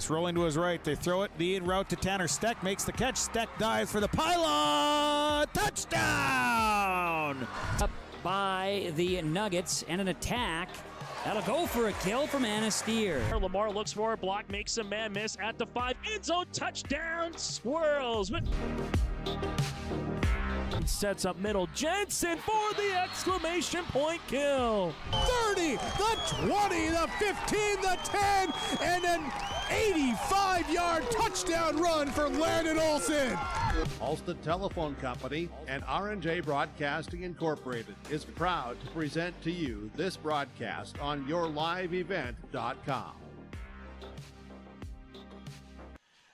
pass, rolling to his right. They throw it, the in route to Tanner. Steck makes the catch. Steck dives for the pylon. Touchdown! Up by the Nuggets and an attack. That'll go for a kill from Anasteer. Lamar looks for a block, makes a man miss at the 5. End zone touchdown, swirls. Sets up middle. Jensen for the exclamation point kill. 30, the 20, the 15, the 10, and an 85-yard touchdown run for Landon Olsen. Ulster Telephone Company and R&J Broadcasting Incorporated is proud to present to you this broadcast on yourliveevent.com.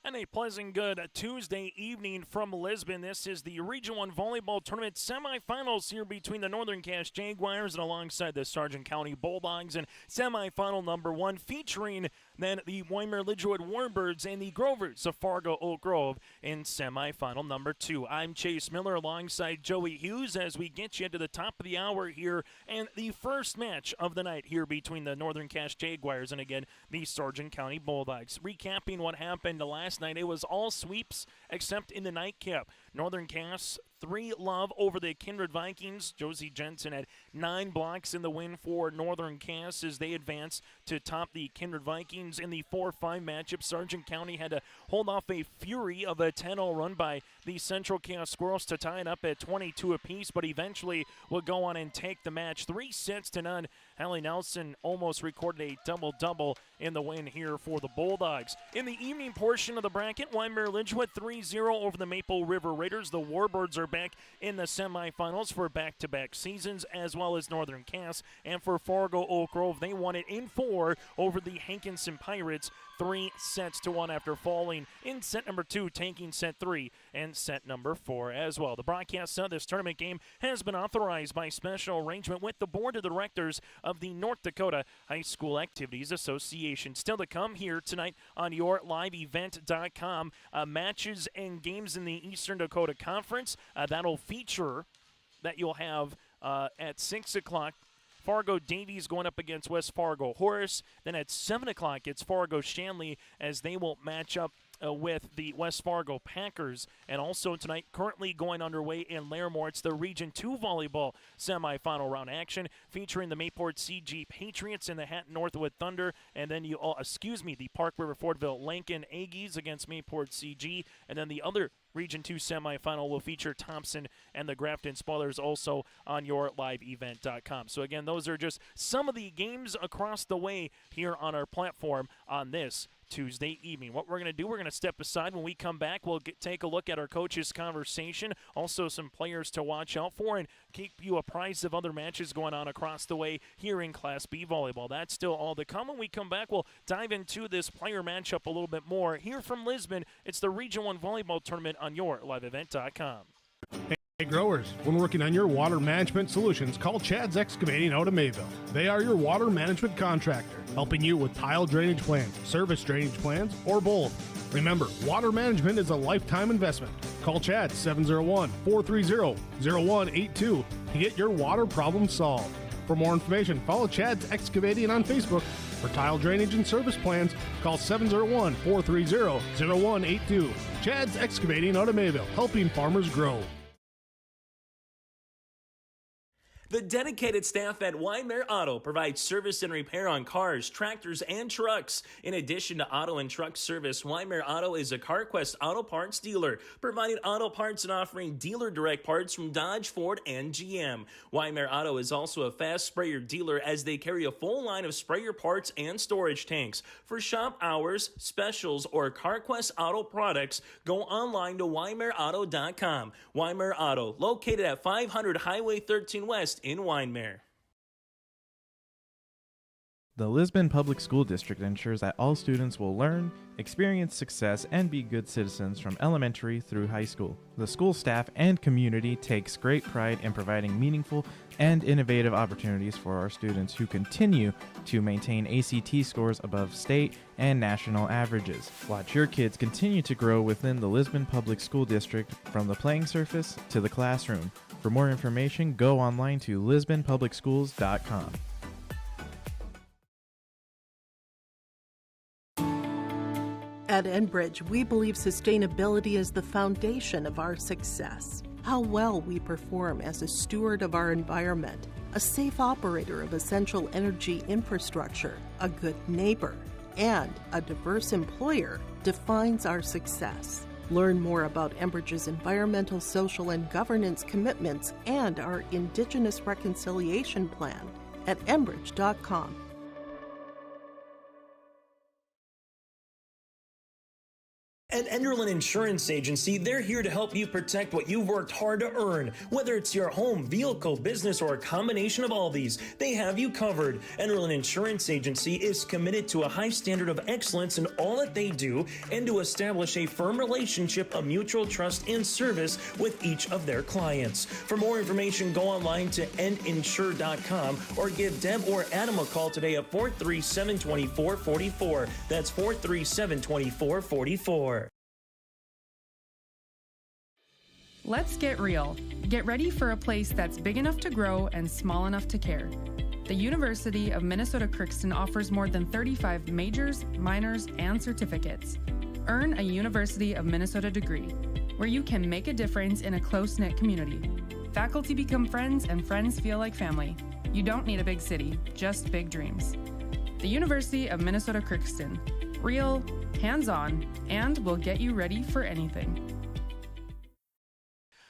And a pleasant good Tuesday evening from Lisbon. This is the Region 1 Volleyball Tournament semifinals here between the Northern Cache Jaguars and alongside the Sargent County Bulldogs. And semifinal number 1 featuring then the Waimea-Lidgerwood Warbirds and the Grovers of Fargo Oak Grove in semifinal number 2. I'm Chase Miller alongside Joey Hughes as we get you to the top of the hour here and the first match of the night here between the Northern Cache Jaguars and again the Sargent County Bulldogs. Recapping what happened last night, it was all sweeps except in the nightcap. Northern Cache 3-love over the Kindred Vikings. Josie Jensen had 9 blocks in the win for Northern Cache as they advance to top the Kindred Vikings in the 4-5 matchup. Sargent County had to hold off a fury of a 10-0 run by the Central Cache Squirrels to tie it up at 22 apiece, but eventually will go on and take the match 3-0. Hallie Nelson almost recorded a double-double in the win here for the Bulldogs. In the evening portion of the bracket, Waimea-Lidgerwood 3-0 over the Maple River Raiders. The Warbirds are back in the semifinals for back-to-back seasons, as well as Northern Cache. And for Fargo Oak Grove, they won it in 4 over the Hankinson Pirates, 3-1 after falling in set number 2, taking set 3 and set number 4 as well. The broadcast of this tournament game has been authorized by special arrangement with the Board of Directors of the North Dakota High School Activities Association. Still to come here tonight on yourliveevent.com, matches and games in the Eastern Dakota Conference. That'll feature that you'll have at 6 o'clock. Fargo Davies going up against West Fargo Horace. Then at 7 o'clock, it's Fargo Shanley as they will match up with the West Fargo Packers. And also tonight, currently going underway in Larimore, it's the Region 2 Volleyball semifinal round action featuring the Mayport CG Patriots and the Hatton Northwood Thunder. And then the Park River Fordville Lincoln Aggies against Mayport CG. And then the other Region 2 semifinal will feature Thompson and the Grafton Spoilers also on yourliveevent.com. So again, those are just some of the games across the way here on our platform on this Tuesday evening. What we're going to do, we're going to step aside. When we come back, we'll take a look at our coaches' conversation, also some players to watch out for, and keep you apprised of other matches going on across the way here in Class B Volleyball. That's still all to come. When we come back, we'll dive into this player matchup a little bit more. Here from Lisbon, it's the Region 1 Volleyball Tournament on yourliveevent.com. Hey growers, when working on your water management solutions, call Chad's Excavating out of Mayville. They are your water management contractor, helping you with tile drainage plans, service drainage plans, or both. Remember, water management is a lifetime investment. Call Chad 701-430-0182 to get your water problem solved. For more information, follow Chad's Excavating on Facebook. For tile drainage and service plans, call 701-430-0182. Chad's Excavating out of Mayville, helping farmers grow. The dedicated staff at Waimea Auto provides service and repair on cars, tractors, and trucks. In addition to auto and truck service, Waimea Auto is a CarQuest auto parts dealer, providing auto parts and offering dealer direct parts from Dodge, Ford, and GM. Waimea Auto is also a fast sprayer dealer as they carry a full line of sprayer parts and storage tanks. For shop hours, specials, or CarQuest auto products, go online to WaimeaAuto.com. Waimea Auto, located at 500 Highway 13 West in Waimea. The Lisbon Public School District ensures that all students will learn, experience success, and be good citizens from elementary through high school. The school staff and community takes great pride in providing meaningful and innovative opportunities for our students who continue to maintain ACT scores above state and national averages. Watch your kids continue to grow within the Lisbon Public School District from the playing surface to the classroom. For more information, go online to lisbonpublicschools.com. At Enbridge, we believe sustainability is the foundation of our success. How well we perform as a steward of our environment, a safe operator of essential energy infrastructure, a good neighbor, and a diverse employer defines our success. Learn more about Enbridge's environmental, social, and governance commitments and our Indigenous Reconciliation Plan at enbridge.com. At Enderlin Insurance Agency, they're here to help you protect what you've worked hard to earn. Whether it's your home, vehicle, business, or a combination of all these, they have you covered. Enderlin Insurance Agency is committed to a high standard of excellence in all that they do and to establish a firm relationship of mutual trust and service with each of their clients. For more information, go online to endinsure.com or give Deb or Adam a call today at 437-2444. That's 437-2444. Let's get real. Get ready for a place that's big enough to grow and small enough to care. The University of Minnesota Crookston offers more than 35 majors, minors, and certificates. Earn a University of Minnesota degree, where you can make a difference in a close-knit community. Faculty become friends and friends feel like family. You don't need a big city, just big dreams. The University of Minnesota Crookston. Real, hands-on, and will get you ready for anything.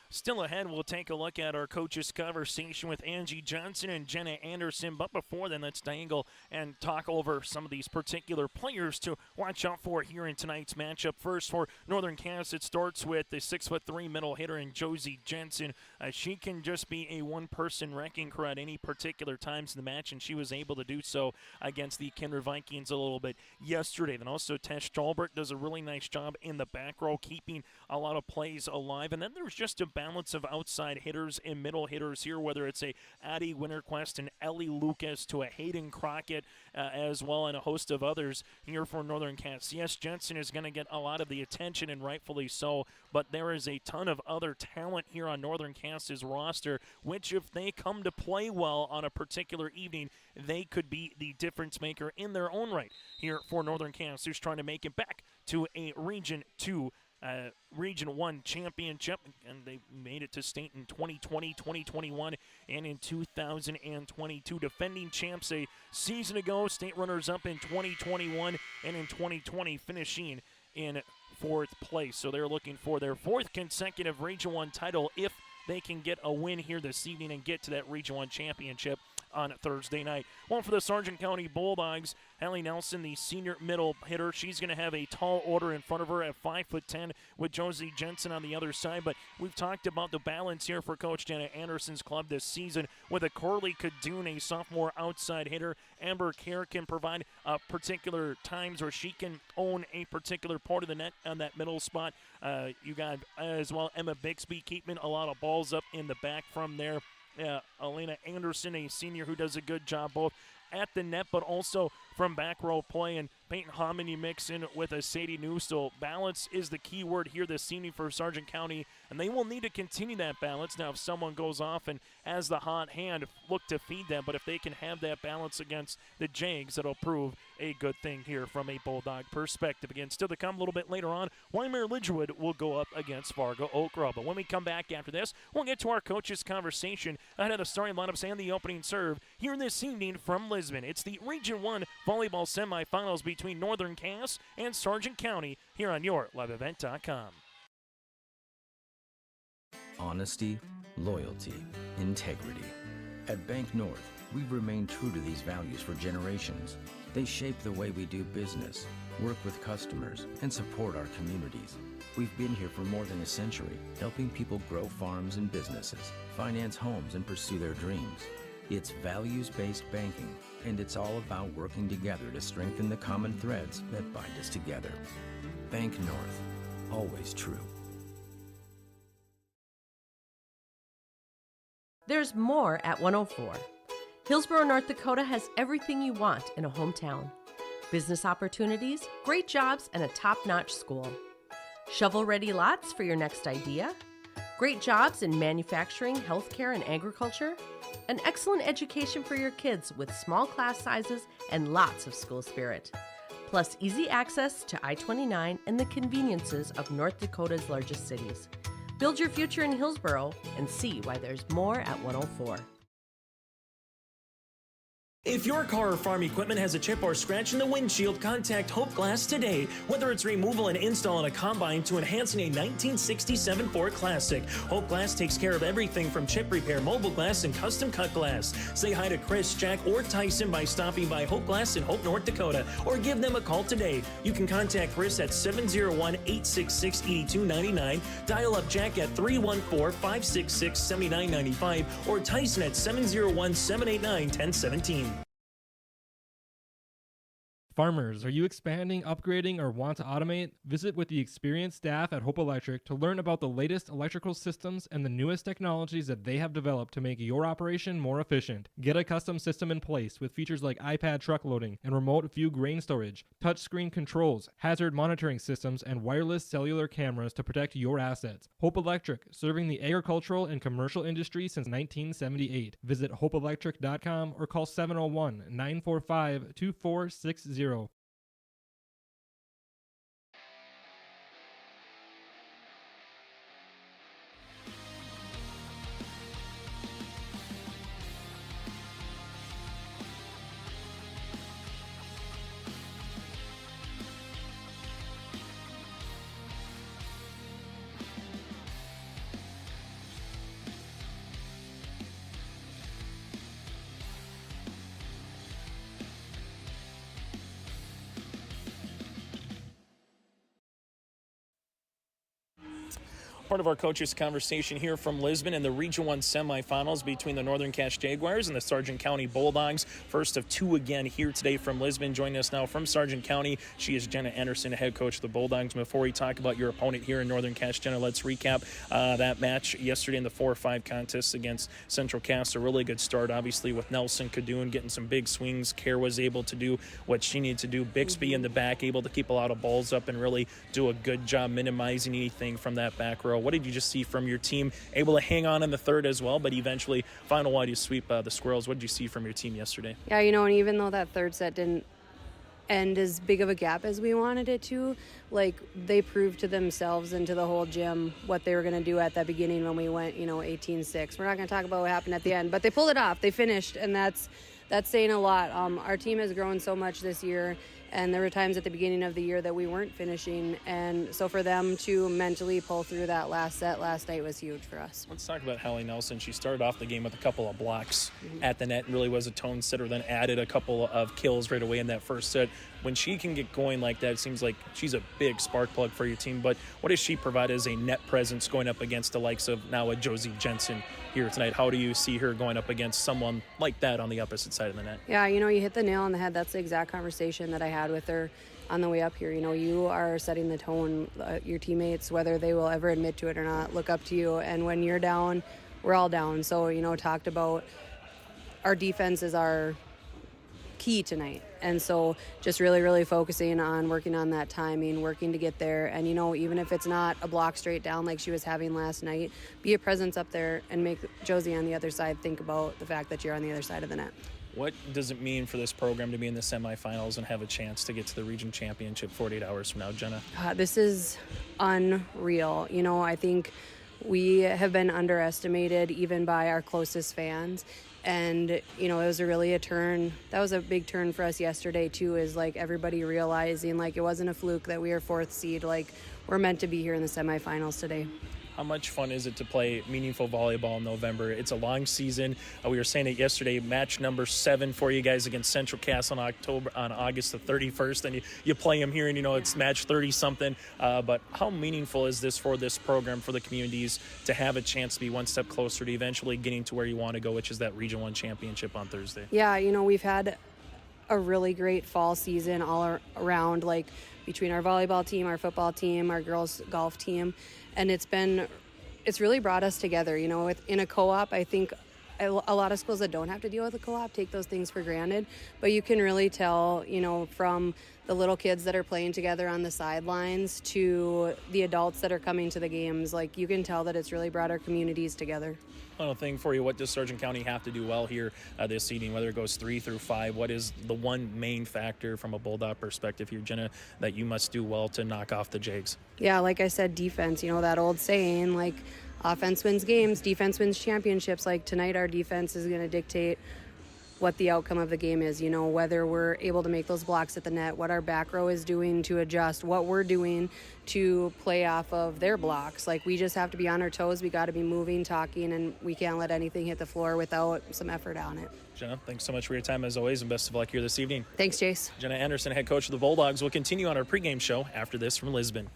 Still ahead, we'll take a look at our coaches' conversation with Angie Johnson and Jenna Anderson. But before then, let's dangle and talk over some of these particular players to watch out for here in tonight's matchup. First, for Northern Cass, it starts with the 6'3" middle hitter in Josie Jensen. She can just be a one-person wrecking crew at any particular times in the match, and she was able to do so against the Kinder Vikings a little bit yesterday. Then also Tess Stolbert does a really nice job in the back row, keeping a lot of plays alive. And then there's just a balance of outside hitters and middle hitters here, whether it's a Addie Winterquist and Ellie Lucas to a Hayden Crockett as well, and a host of others here for Northern Cass. Yes, Jensen is going to get a lot of the attention, and rightfully so, but there is a ton of other talent here on Northern Cass's roster, which if they come to play well on a particular evening, they could be the difference maker in their own right here for Northern Cass, who's trying to make it back to a Region 2 Region 1 championship, and they made it to state in 2020, 2021, and in 2022. Defending champs a season ago, state runners-up in 2021, and in 2020 finishing in 4th place. So they're looking for their 4th consecutive Region 1 title if they can get a win here this evening and get to that Region 1 championship on Thursday night. Well, for the Sargent County Bulldogs, Hallie Nelson, the senior middle hitter, she's going to have a tall order in front of her at 5'10" with Josie Jensen on the other side. But we've talked about the balance here for Coach Jenna Anderson's club this season with a Corley Kadoon, a sophomore outside hitter. Amber Kerr can provide particular times where she can own a particular part of the net on that middle spot. You got as well Emma Bixby keeping a lot of balls up in the back from there. Elena Anderson, a senior who does a good job both at the net but also from back row play, and Peyton Hominy mix in with a Sadie Newstill. Balance is the key word here this evening for Sargent County, and they will need to continue that balance. Now, if someone goes off and has the hot hand, look to feed them, but if they can have that balance against the Jags, it'll prove a good thing here from a Bulldog perspective. Again, still to come a little bit later on, Wymer Lidgewood will go up against Fargo Oak Grove. But when we come back after this, we'll get to our coaches' conversation ahead of the starting lineups and the opening serve here this evening from Lisbon. It's the Region 1 volleyball semifinals between Northern Cass and Sargent County here on your liveevent.com. Honesty, loyalty, integrity. At Bank North, we've remained true to these values for generations. They shape the way we do business, work with customers, and support our communities. We've been here for more than a century, helping people grow farms and businesses, finance homes, and pursue their dreams. It's values-based banking, and it's all about working together to strengthen the common threads that bind us together. Bank North, always true. There's more at 104. Hillsborough, North Dakota has everything you want in a hometown. Business opportunities, great jobs, and a top-notch school. Shovel-ready lots for your next idea. Great jobs in manufacturing, healthcare, and agriculture. An excellent education for your kids with small class sizes and lots of school spirit. plus easy access to I-29 and the conveniences of North Dakota's largest cities. Build your future in Hillsboro and see why there's more at 104. If your car or farm equipment has a chip or scratch in the windshield, contact Hope Glass today. Whether it's removal and install on a combine to enhancing a 1967 Ford Classic, Hope Glass takes care of everything from chip repair, mobile glass, and custom cut glass. Say hi to Chris, Jack, or Tyson by stopping by Hope Glass in Hope, North Dakota, or give them a call today. You can contact Chris at 701-866-8299, dial up Jack at 314-566-7995, or Tyson at 701-789-1017. Farmers, are you expanding, upgrading, or want to automate? Visit with the experienced staff at Hope Electric to learn about the latest electrical systems and the newest technologies that they have developed to make your operation more efficient. Get a custom system in place with features like iPad truck loading and remote view grain storage, touchscreen controls, hazard monitoring systems, and wireless cellular cameras to protect your assets. Hope Electric, serving the agricultural and commercial industry since 1978. Visit hopeelectric.com or call 701-945-2460. Part of our coaches' conversation here from Lisbon in the Region 1 semifinals between the Northern Cache Jaguars and the Sargent County Bulldogs. First of two again here today from Lisbon. Joining us now from Sargent County, she is Jenna Anderson, head coach of the Bulldogs. Before we talk about your opponent here in Northern Cache, Jenna, let's recap that match yesterday in the 4-5 contest against Central Cass. A really good start, obviously, with Nelson Cadoon getting some big swings. Kerr was able to do what she needed to do. Bixby in the back, able to keep a lot of balls up and really do a good job minimizing anything from that back row. What did you just see from your team? Able to hang on in the third as well, but eventually final wide you sweep the Squirrels. What did you see from your team yesterday? Yeah, and even though that third set didn't end as big of a gap as we wanted it to, they proved to themselves and to the whole gym what they were going to do at that beginning when we went 18-6. We're not going to talk about what happened at the end, but they pulled it off. They finished, and that's saying a lot. Our team has grown so much this year, and there were times at the beginning of the year that we weren't finishing, and so for them to mentally pull through that last set last night was huge for us. Let's talk about Hallie Nelson. She started off the game with a couple of blocks at the net and really was a tone setter, then added a couple of kills right away in that first set. When she can get going like that, it seems like she's a big spark plug for your team. But what does she provide as a net presence going up against the likes of now a Josie Jensen here tonight? How do you see her going up against someone like that on the opposite side of the net? Yeah, you hit the nail on the head. That's the exact conversation that I had with her on the way up here. You are setting the tone. Your teammates, whether they will ever admit to it or not, look up to you. And when you're down, we're all down. So, talked about our defense is our key tonight. And so just really, really focusing on working on that timing, working to get there. And, even if it's not a block straight down like she was having last night, be a presence up there and make Josie on the other side think about the fact that you're on the other side of the net. What does it mean for this program to be in the semifinals and have a chance to get to the region championship 48 hours from now, Jenna? This is unreal. I think we have been underestimated even by our closest fans. And, it was that was a big turn for us yesterday, too, is everybody realizing it wasn't a fluke that we are fourth seed. We're meant to be here in the semifinals today. How much fun is it to play meaningful volleyball in November? It's a long season. We were saying it yesterday, match number 7 for you guys against Central Cass on August the 31st. And you play them here and, it's match 30-something. But how meaningful is this for this program, for the communities, to have a chance to be one step closer to eventually getting to where you want to go, which is that Region 1 championship on Thursday? Yeah, we've had a really great fall season all around, between our volleyball team, our football team, our girls golf team. And it's really brought us together. In a co-op, I think a lot of schools that don't have to deal with a co-op take those things for granted, but you can really tell, from the little kids that are playing together on the sidelines to the adults that are coming to the games. Like, you can tell that it's really brought our communities together. Final thing for you, what does Sargent County have to do well here this evening, whether it goes 3 through 5? What is the one main factor from a Bulldog perspective here, Jenna, that you must do well to knock off the Jags? Yeah, like I said, defense, that old saying, like, offense wins games, defense wins championships. Like, tonight our defense is going to dictate what the outcome of the game is, whether we're able to make those blocks at the net, what our back row is doing to adjust, what we're doing to play off of their blocks. Like, we just have to be on our toes. We got to be moving, talking, and we can't let anything hit the floor without some effort on it. Jenna, thanks so much for your time as always, and best of luck here this evening. Thanks, Jace. Jenna Anderson, head coach of the Bulldogs, will continue on our pregame show after this from Lisbon.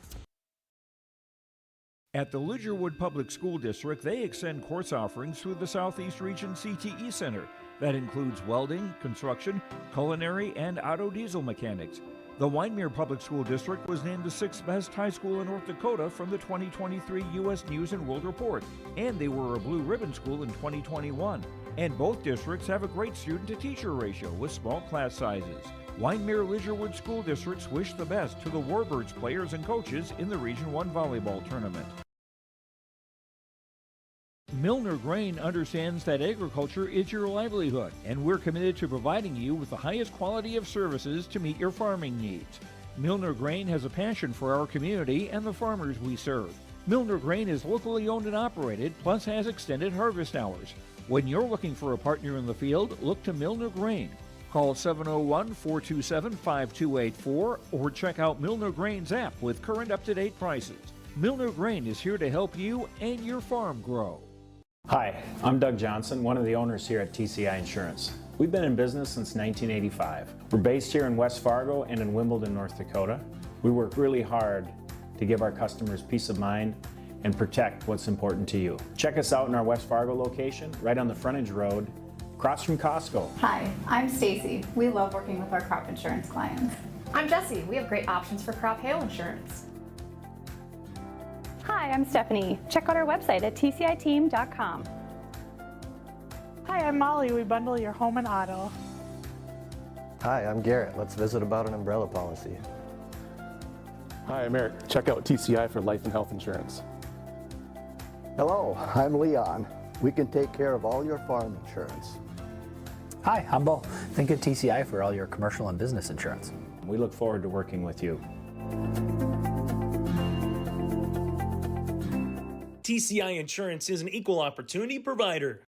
At the Lidgerwood Public School District, they extend course offerings through the Southeast Region CTE Center. That includes welding, construction, culinary, and auto diesel mechanics. The Wyndmere Public School District was named the 6th best high school in North Dakota from the 2023 U.S. News and World Report, and they were a Blue Ribbon School in 2021. And both districts have a great student-to-teacher ratio with small class sizes. Wyndmere Lidgerwood School Districts wish the best to the Warbirds players and coaches in the Region 1 volleyball tournament. Milner Grain understands that agriculture is your livelihood, and we're committed to providing you with the highest quality of services to meet your farming needs. Milner Grain has a passion for our community and the farmers we serve. Milner Grain is locally owned and operated, plus has extended harvest hours. When you're looking for a partner in the field, look to Milner Grain. Call 701-427-5284 or check out Milner Grain's app with current up-to-date prices. Milner Grain is here to help you and your farm grow. Hi, I'm Doug Johnson, one of the owners here at TCI Insurance. We've been in business since 1985. We're based here in West Fargo and in Wimbledon, North Dakota. We work really hard to give our customers peace of mind and protect what's important to you. Check us out in our West Fargo location, right on the frontage road, across from Costco. Hi, I'm Stacy. We love working with our crop insurance clients. I'm Jessie. We have great options for crop hail insurance. Hi, I'm Stephanie. Check out our website at tciteam.com. Hi, I'm Molly. We bundle your home and auto. Hi, I'm Garrett. Let's visit about an umbrella policy. Hi, I'm Eric. Check out TCI for life and health insurance. Hello, I'm Leon. We can take care of all your farm insurance. Hi, I'm Bo. Think of TCI for all your commercial and business insurance. We look forward to working with you. TCI Insurance is an equal opportunity provider.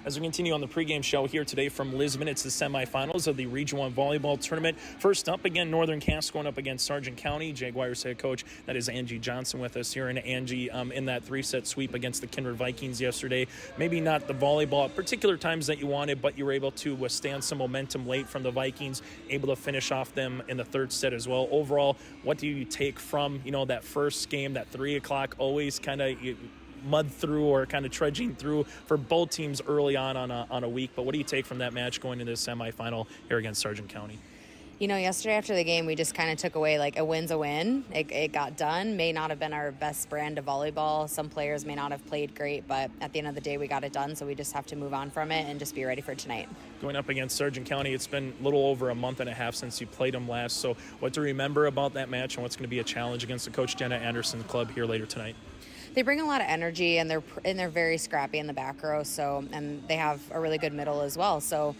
As we continue on the pregame show here today from Lisbon, it's the semifinals of the Region 1 volleyball tournament. First up, again, Northern Cass going up against Sargent County. Jaguars head coach, that is Angie Johnson with us here. And Angie, in that 3-set sweep against the Kindred Vikings yesterday, maybe not the volleyball at particular times that you wanted, but you were able to withstand some momentum late from the Vikings, able to finish off them in the third set as well. Overall, what do you take from, that first game, that 3 o'clock, always kind of mud through or kind of trudging through for both teams early on a week, but what do you take from that match going into the semifinal here against Sargent County? Yesterday after the game, we just kind of took away like a win's a win. It got done. May not have been our best brand of volleyball. Some players may not have played great, but at the end of the day, we got it done. So we just have to move on from it and just be ready for tonight. Going up against Sargent County, it's been a little over a month and a half since you played them last. So what to remember about that match and what's going to be a challenge against the Coach Jenna Anderson club here later tonight? They bring a lot of energy, and they're very scrappy in the back row. So, and they have a really good middle as well. So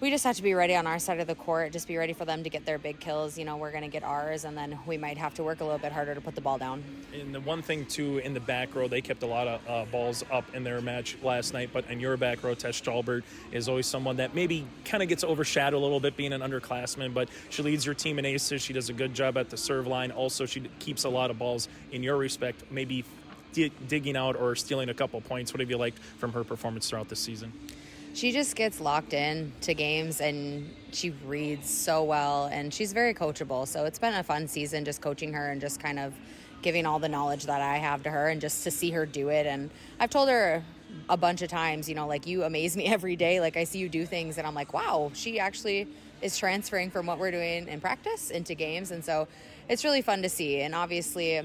we just have to be ready on our side of the court. Just be ready for them to get their big kills. We're going to get ours, and then we might have to work a little bit harder to put the ball down. And the one thing too, in the back row, they kept a lot of balls up in their match last night. But in your back row, Tess Stalbert is always someone that maybe kind of gets overshadowed a little bit, being an underclassman. But she leads your team in aces. She does a good job at the serve line. Also, she keeps a lot of balls in your respect. Maybe digging out or stealing a couple points. What have you liked from her performance throughout the season? She just gets locked in to games, and she reads so well, and she's very coachable. So it's been a fun season just coaching her and just kind of giving all the knowledge that I have to her, and just to see her do it. And I've told her a bunch of times, you amaze me every day. Like, I see you do things and I'm like, wow, she actually is transferring from what we're doing in practice into games. And so it's really fun to see. And obviously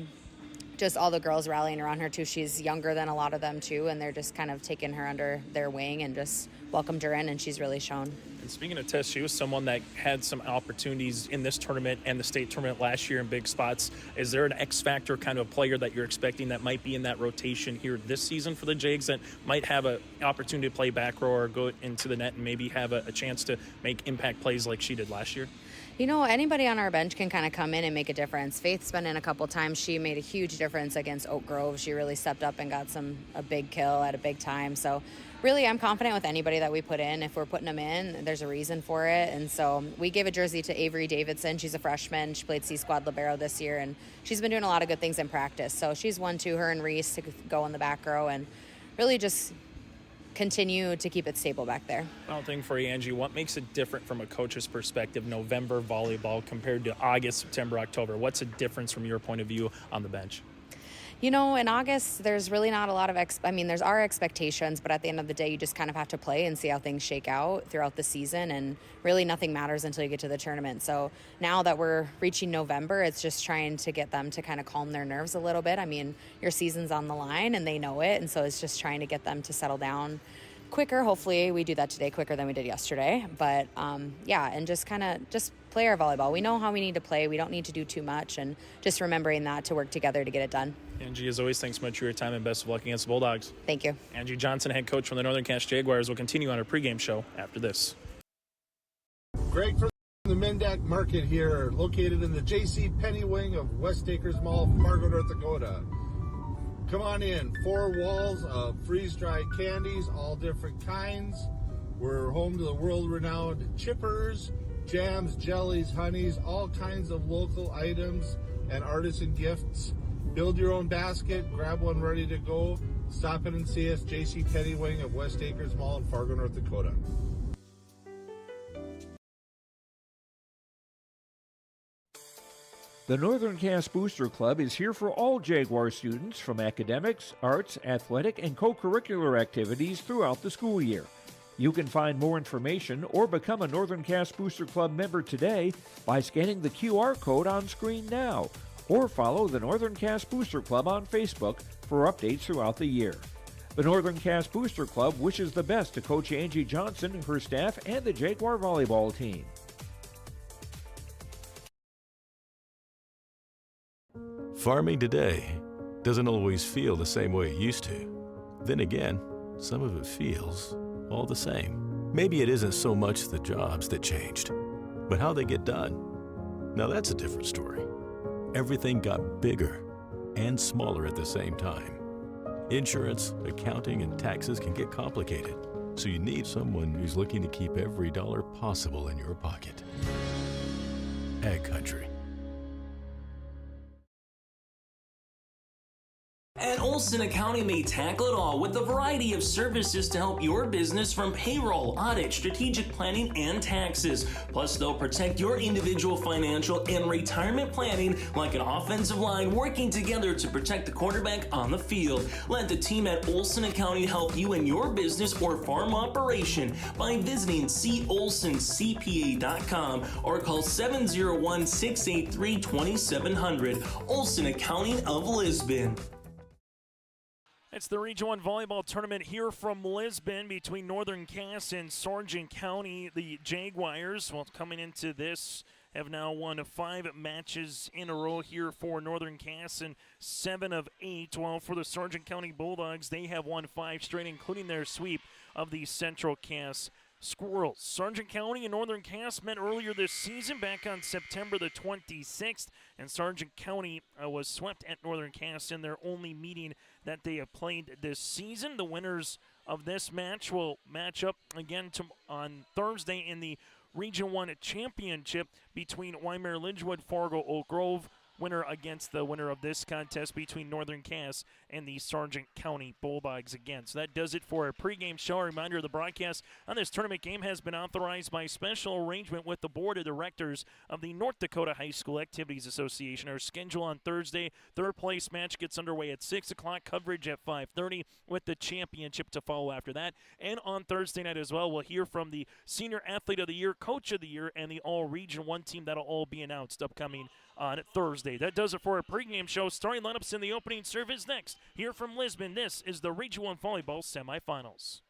just all the girls rallying around her too. She's younger than a lot of them too, and they're just kind of taking her under their wing and just welcomed her in, and she's really shown. And speaking of Tess, she was someone that had some opportunities in this tournament and the state tournament last year in big spots. Is there an X factor kind of player that you're expecting that might be in that rotation here this season for the Jags that might have an opportunity to play back row or go into the net and maybe have a chance to make impact plays like she did last year? You know, anybody on our bench can kind of come in and make a difference. Faith's been in a couple times. She made a huge difference against Oak Grove. She really stepped up and got a big kill at a big time. So really, I'm confident with anybody that we put in. If we're putting them in, there's a reason for it. And so we gave a jersey to Avery Davidson. She's a freshman. She played C-Squad Libero this year, and she's been doing a lot of good things in practice. So she's one, too, her and Reese to go in the back row and really just continue to keep it stable back there. Final thing for you, Angie, what makes it different from a coach's perspective, November volleyball compared to August, September, October? What's a difference from your point of view on the bench? You know, in August, there's really not a lot of, there's our expectations, but at the end of the day, you just kind of have to play and see how things shake out throughout the season, and really nothing matters until you get to the tournament. So now that we're reaching November, it's just trying to get them to kind of calm their nerves a little bit. I mean, your season's on the line, and they know it, and so it's just trying to get them to settle down quicker. Hopefully we do that today quicker than we did yesterday, but and just kind of just play our volleyball. We know how we need to play. We don't need to do too much, and just remembering that to work together to get it done. Angie, as always, thanks so much for your time and best of luck against the Bulldogs. Thank you. Angie Johnson, head coach from the Northern Cass Jaguars, will continue on our pregame show after this. Greg from the Mendak Market here, located in the J.C. Penney wing of West Acres Mall, Fargo, North Dakota. Come on in. 4 walls of freeze-dried candies, all different kinds. We're home to the world-renowned chippers, jams, jellies, honeys, all kinds of local items and artisan gifts. Build your own basket, grab one ready to go. Stop in and see us, J.C. Penney wing of West Acres Mall in Fargo, North Dakota. The Northern Cass Booster Club is here for all Jaguar students from academics, arts, athletic, and co-curricular activities throughout the school year. You can find more information or become a Northern Cass Booster Club member today by scanning the QR code on screen now, or follow the Northern Cass Booster Club on Facebook for updates throughout the year. The Northern Cass Booster Club wishes the best to Coach Angie Johnson, her staff, and the Jaguar volleyball team. Farming today doesn't always feel the same way it used to. Then again, some of it feels all the same. Maybe it isn't so much the jobs that changed, but how they get done. Now that's a different story. Everything got bigger and smaller at the same time. Insurance, accounting, and taxes can get complicated, so you need someone who's looking to keep every dollar possible in your pocket. Ag Country. At Olson Accounting, they tackle it all with a variety of services to help your business, from payroll, audit, strategic planning, and taxes. Plus, they'll protect your individual financial and retirement planning like an offensive line, working together to protect the quarterback on the field. Let the team at Olson Accounting help you in your business or farm operation by visiting colsoncpa.com or call 701-683-2700. Olson Accounting of Lisbon. It's the Region 1 Volleyball Tournament here from Lisbon between Northern Cass and Sargent County. The Jaguars, well, coming into this, have now won 5 matches in a row here for Northern Cass and 7 of 8. While for the Sargent County Bulldogs, they have won 5 straight, including their sweep of the Central Cass Squirrels. Sargent County and Northern Cass met earlier this season back on September the 26th, and Sargent County was swept at Northern Cass in their only meeting that they have played this season. The winners of this match will match up again on Thursday in the Region 1 Championship between Wymer, Lidgewood, Fargo, Oak Grove. Winner against the winner of this contest between Northern Cass and the Sargent County Bulldogs again. So that does it for our pregame show. A reminder, the broadcast on this tournament game has been authorized by special arrangement with the Board of Directors of the North Dakota High School Activities Association. Our schedule on Thursday, third place match gets underway at 6 o'clock, coverage at 5:30 with the championship to follow after that. And on Thursday night as well, we'll hear from the Senior Athlete of the Year, Coach of the Year, and the All-Region 1 team. That'll all be announced upcoming on Thursday. That does it for our pregame show. Starting lineups in the opening serve is next. Here from Lisbon, this is the Region 1 Volleyball Semifinals.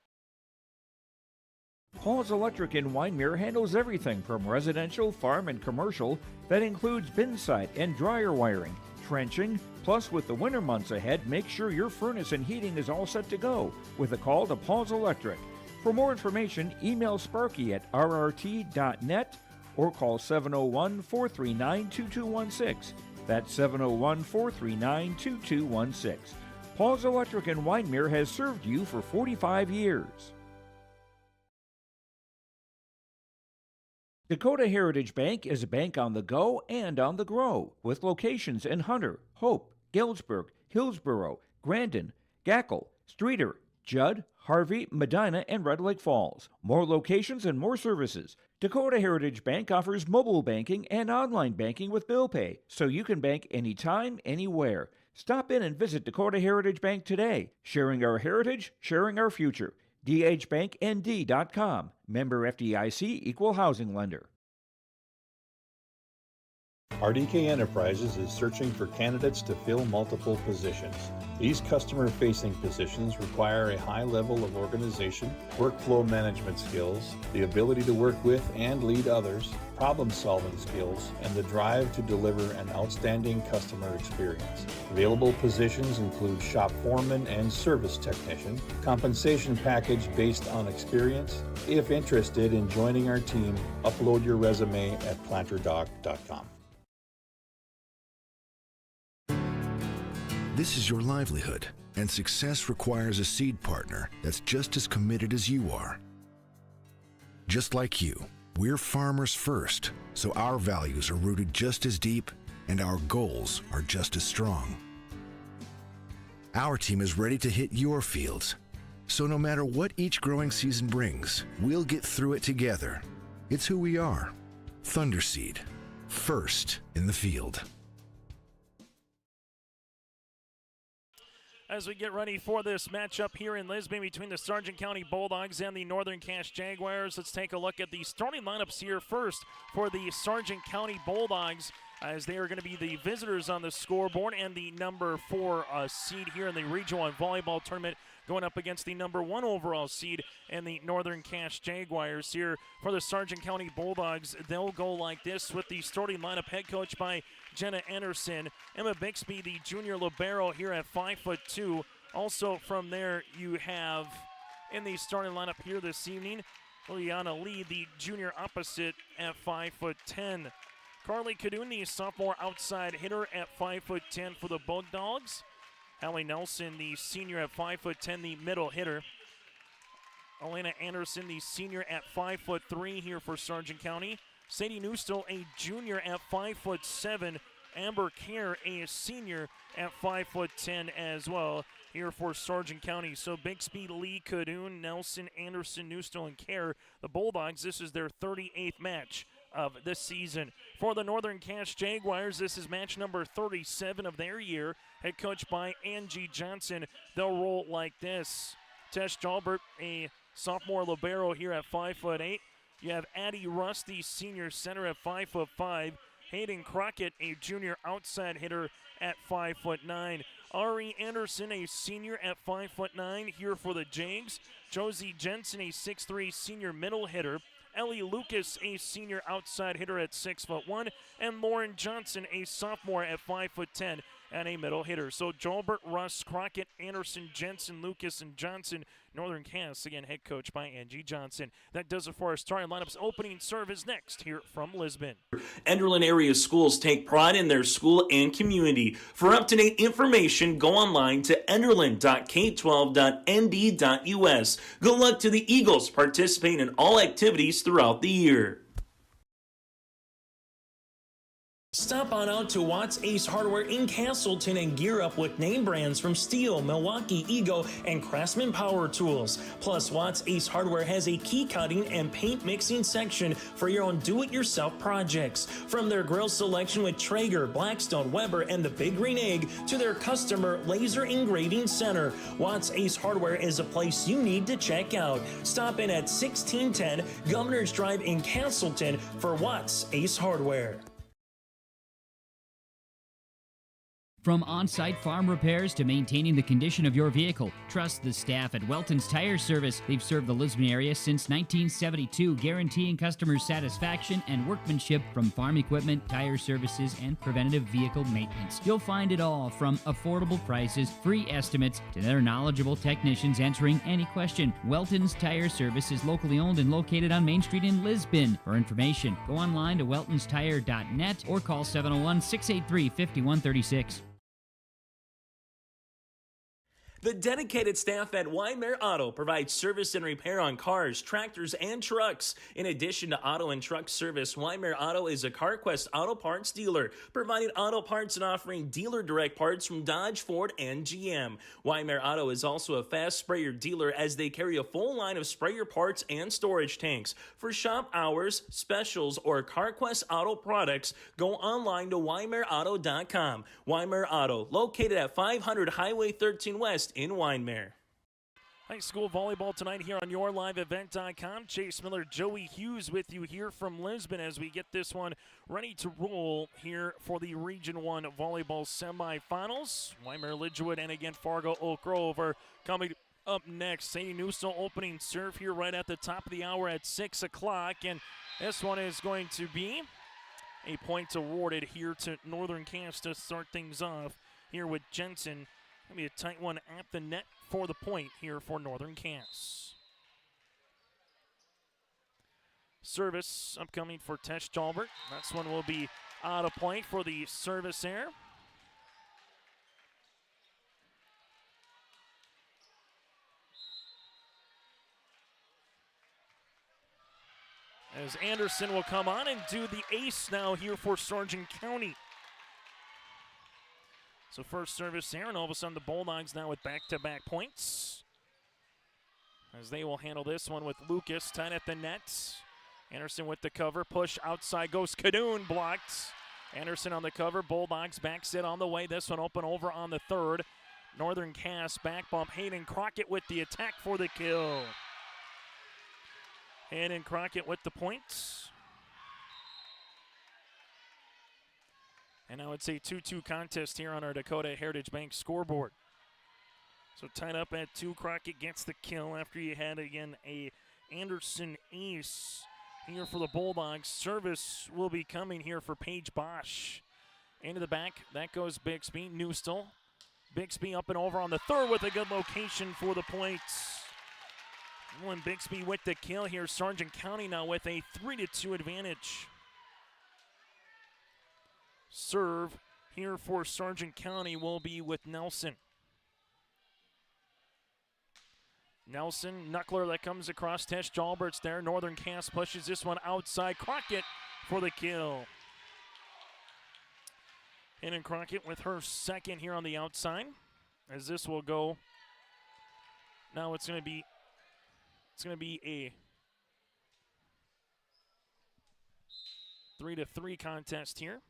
Paul's Electric in Wyndmere handles everything from residential, farm, and commercial. That includes bin site and dryer wiring, trenching, plus with the winter months ahead, make sure your furnace and heating is all set to go with a call to Paul's Electric. For more information, email Sparky at rrt.net or call 701-439-2216. That's 701-439-2216. Paul's Electric in Wyndmere has served you for 45 years. Dakota Heritage Bank is a bank on the go and on the grow, with locations in Hunter, Hope, Galesburg, Hillsborough, Grandin, Gackle, Streeter, Judd, Harvey, Medina, and Red Lake Falls. More locations and more services. Dakota Heritage Bank offers mobile banking and online banking with bill pay, so you can bank anytime, anywhere. Stop in and visit Dakota Heritage Bank today. Sharing our heritage, sharing our future. dhbanknd.com. Member FDIC, Equal Housing Lender. RDK Enterprises is searching for candidates to fill multiple positions. These customer-facing positions require a high level of organization, workflow management skills, the ability to work with and lead others, problem-solving skills, and the drive to deliver an outstanding customer experience. Available positions include shop foreman and service technician. Compensation package based on experience. If interested in joining our team, upload your resume at planterdoc.com. This is your livelihood, and success requires a seed partner that's just as committed as you are. Just like you, we're farmers first, so our values are rooted just as deep and our goals are just as strong. Our team is ready to hit your fields, so no matter what each growing season brings, we'll get through it together. It's who we are. Thunderseed, first in the field. As we get ready for this matchup here in Lisbon between the Sargent County Bulldogs and the Northern Cache Jaguars, let's take a look at the starting lineups here first for the Sargent County Bulldogs, as they are going to be the visitors on the scoreboard and the number 4 seed here in the Region 1 Volleyball Tournament, going up against the number 1 overall seed and the Northern Cache Jaguars. Here for the Sargent County Bulldogs, they'll go like this with the starting lineup, head coached by Jenna Anderson. Emma Bixby, the junior libero, here at 5'2". Also from there, you have in the starting lineup here this evening, Liana Lee, the junior opposite, at 5'10". Carly Cadoon, the sophomore outside hitter, at 5'10" for the Bulldogs. Hallie Nelson, the senior, at 5'10", the middle hitter. Elena Anderson, the senior, at 5'3" here for Sargent County. Sadie Newstill, a junior, at 5'7". Amber Kerr, a senior, at 5'10" as well here for Sargent County. So Bixby, Lee, Cadoon, Nelson, Anderson, Newstill, and Kerr. The Bulldogs, this is their 38th match of this season. For the Northern Cache Jaguars, this is match number 37 of their year. Head coached by Angie Johnson. They'll roll like this. Tesh Jalbert, a sophomore libero, here at 5'8". You have Addie Rust, the senior center, at 5'5". Hayden Crockett, a junior outside hitter, at 5'9". Ari Anderson, a senior, at 5'9" here for the Jags. Josie Jensen, a 6'3" senior middle hitter. Ellie Lucas, a senior outside hitter, at 6'1", and Lauren Johnson, a sophomore, at 5'10", and a middle hitter. So Jalbert, Russ, Crockett, Anderson, Jensen, Lucas, and Johnson. Northern Cache, again, head coached by Angie Johnson. That does it for our starting lineups. Opening serve is next here from Lisbon. Enderlin area schools take pride in their school and community. For up-to-date information, go online to enderlin.k12.nd.us. Good luck to the Eagles participating in all activities throughout the year. Stop on out to Watts Ace Hardware in Castleton and gear up with name brands from Steel, Milwaukee, Ego, and Craftsman Power Tools. Plus, Watts Ace Hardware has a key cutting and paint mixing section for your own do-it-yourself projects. From their grill selection with Traeger, Blackstone, Weber, and the Big Green Egg to their customer laser engraving center, Watts Ace Hardware is a place you need to check out. Stop in at 1610 Governor's Drive in Castleton for Watts Ace Hardware. From on-site farm repairs to maintaining the condition of your vehicle, trust the staff at Welton's Tire Service. They've served the Lisbon area since 1972, guaranteeing customer satisfaction and workmanship from farm equipment, tire services, and preventative vehicle maintenance. You'll find it all from affordable prices, free estimates, to their knowledgeable technicians answering any question. Welton's Tire Service is locally owned and located on Main Street in Lisbon. For information, go online to weltonstire.net or call 701-683-5136. The dedicated staff at Weimar Auto provides service and repair on cars, tractors, and trucks. In addition to auto and truck service, Weimar Auto is a CarQuest auto parts dealer, providing auto parts and offering dealer direct parts from Dodge, Ford, and GM. Weimar Auto is also a fast sprayer dealer as they carry a full line of sprayer parts and storage tanks. For shop hours, specials, or CarQuest auto products, go online to WeimarAuto.com. Weimar Auto, located at 500 Highway 13 West in Weimar. High school volleyball tonight here on YourLiveEvent.com. Chase Miller, Joey Hughes with you here from Lisbon as we get this one ready to roll here for the Region 1 volleyball semifinals. Weimar, Lidgewood, and again Fargo Oak Grove are coming up next. Sadie Newsell opening serve here right at the top of the hour at 6 o'clock. And this one is going to be a point awarded here to Northern Cass to start things off here with Jensen. Going to be a tight one at the net for the point here for Northern Cass. Service upcoming for Tesh Jalbert. That's one will be out of play for the service error. As Anderson will come on and do the ace now here for Sargent County. So first service there, and all of a sudden the Bulldogs now with back-to-back points. As they will handle this one with Lucas tight at the net. Anderson with the cover, push outside goes Cadoon, blocked. Anderson on the cover, Bulldogs back set on the way. This one open over on the third. Northern Cass back bump, Hayden Crockett with the attack for the kill. Hayden Crockett with the points. And now it's a 2-2 contest here on our Dakota Heritage Bank scoreboard. So tied up at 2, Crockett gets the kill after you had, again, a Anderson ace here for the Bulldogs. Service will be coming here for Paige Bosch. Into the back, that goes Bixby, Newstall. Bixby up and over on the third with a good location for the points. And Bixby with the kill here. Sargent County now with a 3-2 advantage. Serve here for Sargent County will be with Nelson. Nelson, knuckler that comes across. Tesh Jalbert's there. Northern Cass pushes this one outside. Crockett for the kill. Hayden Crockett with her second here on the outside. As this will go. Now it's going to be a 3-3 contest here.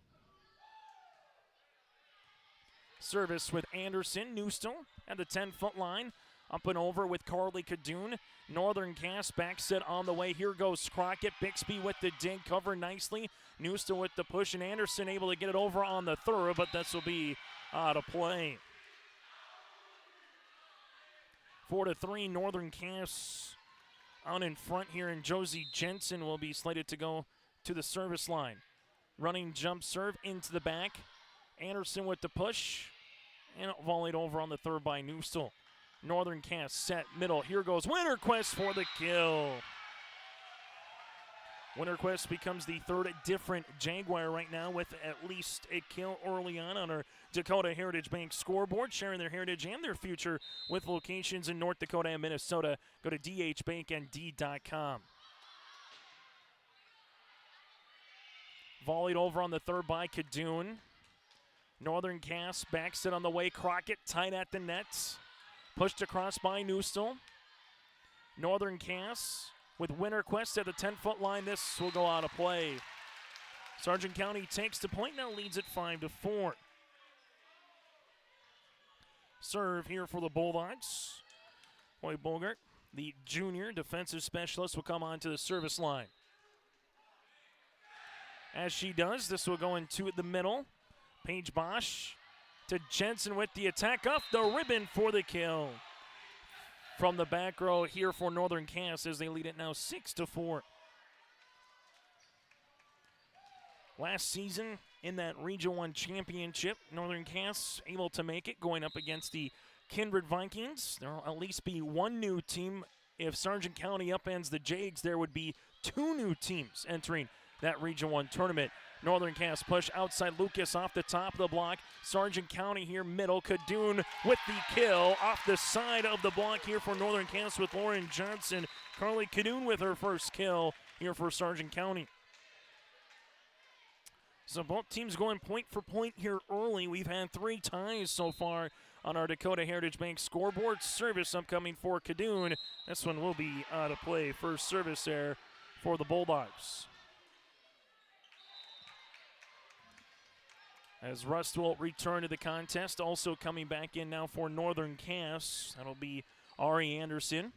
Service with Anderson, Newstall at the 10-foot line. Up and over with Carly Cadoon. Northern Cass back set on the way. Here goes Crockett. Bixby with the dig, cover nicely. Newstall with the push, and Anderson able to get it over on the third, but this will be out of play. 4-3, Northern Cass out in front here, and Josie Jensen will be slated to go to the service line. Running jump serve into the back. Anderson with the push, and volleyed over on the third by Newstall. Northern Cass set middle. Here goes Winterquist for the kill. Winterquist becomes the third different Jaguar right now with at least a kill early on our Dakota Heritage Bank scoreboard, sharing their heritage and their future with locations in North Dakota and Minnesota. Go to dhbanknd.com. Volleyed over on the third by Cadoon. Northern Cass backs it on the way. Crockett tight at the net. Pushed across by Newstall. Northern Cass with Winterquist at the 10-foot line. This will go out of play. Sargent County takes the point, now leads it 5-4. Serve here for the Bulldogs. Boy Bogart, the junior defensive specialist, will come on to the service line. As she does, this will go into the middle. Paige Bosch to Jensen with the attack off the ribbon for the kill. From the back row here for Northern Cass as they lead it now 6-4. Last season in that Region 1 championship, Northern Cass able to make it going up against the Kindred Vikings. There will at least be one new team. If Sargent County upends the Jags, there would be two new teams entering that Region 1 tournament. Northern Cass push outside Lucas off the top of the block. Sargent County here middle. Kadoon with the kill off the side of the block here for Northern Cass with Lauren Johnson. Carly Kadoon with her first kill here for Sargent County. So both teams going point for point here early. We've had 3 ties so far on our Dakota Heritage Bank scoreboard. Service upcoming for Kadoon. This one will be out of play. First service there for the Bulldogs. As Rust will return to the contest. Also coming back in now for Northern Cass. That'll be Ari Anderson.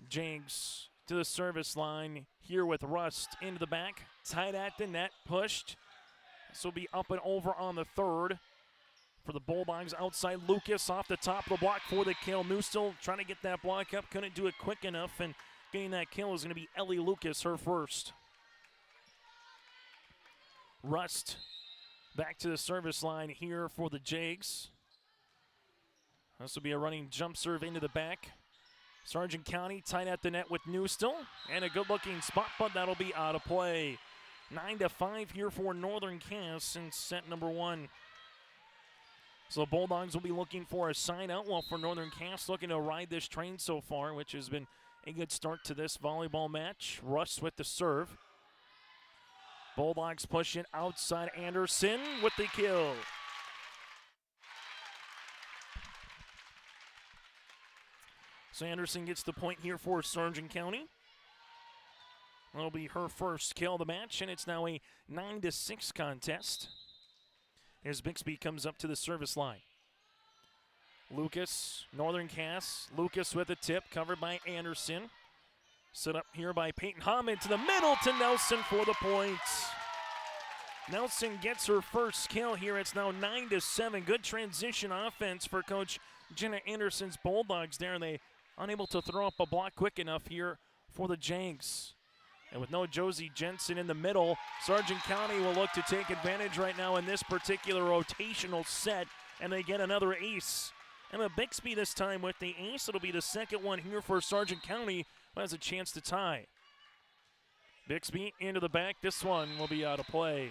Jags to the service line here with Rust into the back. Tight at the net, pushed. This will be up and over on the third. For the Bulldogs outside, Lucas off the top of the block for the kill. Newstill trying to get that block up, couldn't do it quick enough, and getting that kill is going to be Ellie Lucas, her first. Rust back to the service line here for the Jags. This will be a running jump serve into the back. Sargent County tight at the net with Newstill, and a good-looking spot, but that'll be out of play. 9-5 here for Northern Cass in set number 1. So the Bulldogs will be looking for a side out, while for Northern Cass looking to ride this train so far, which has been a good start to this volleyball match. Russ with the serve. Bulldogs push it outside. Anderson with the kill. So Anderson gets the point here for Sargent County. That'll be her first kill of the match, and it's now a 9-6 contest as Bixby comes up to the service line. Lucas, Northern Cass. Lucas with a tip, covered by Anderson. Set up here by Peyton Hammond to the middle to Nelson for the points. Nelson gets her first kill here. It's now 9-7. Good transition offense for Coach Jenna Anderson's Bulldogs there, and they unable to throw up a block quick enough here for the Jags. And with no Josie Jensen in the middle, Sargent County will look to take advantage right now in this particular rotational set, and they get another ace. Emma Bixby this time with the ace. It'll be the second one here for Sargent County, who has a chance to tie. Bixby into the back. This one will be out of play.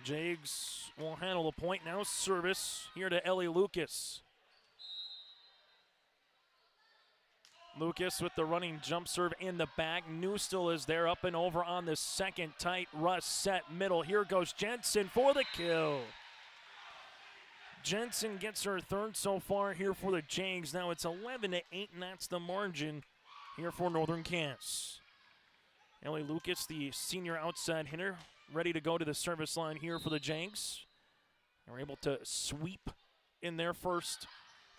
Jags will handle the point now. Service here to Ellie Lucas. Lucas with the running jump serve in the back. Newstill is there up and over on the second. Tight Russ set middle. Here goes Jensen for the kill. Jensen gets her third so far here for the Jags. Now it's 11-8, and that's the margin here for Northern Cass. Ellie Lucas, the senior outside hitter, ready to go to the service line here for the Jags. They were able to sweep in their first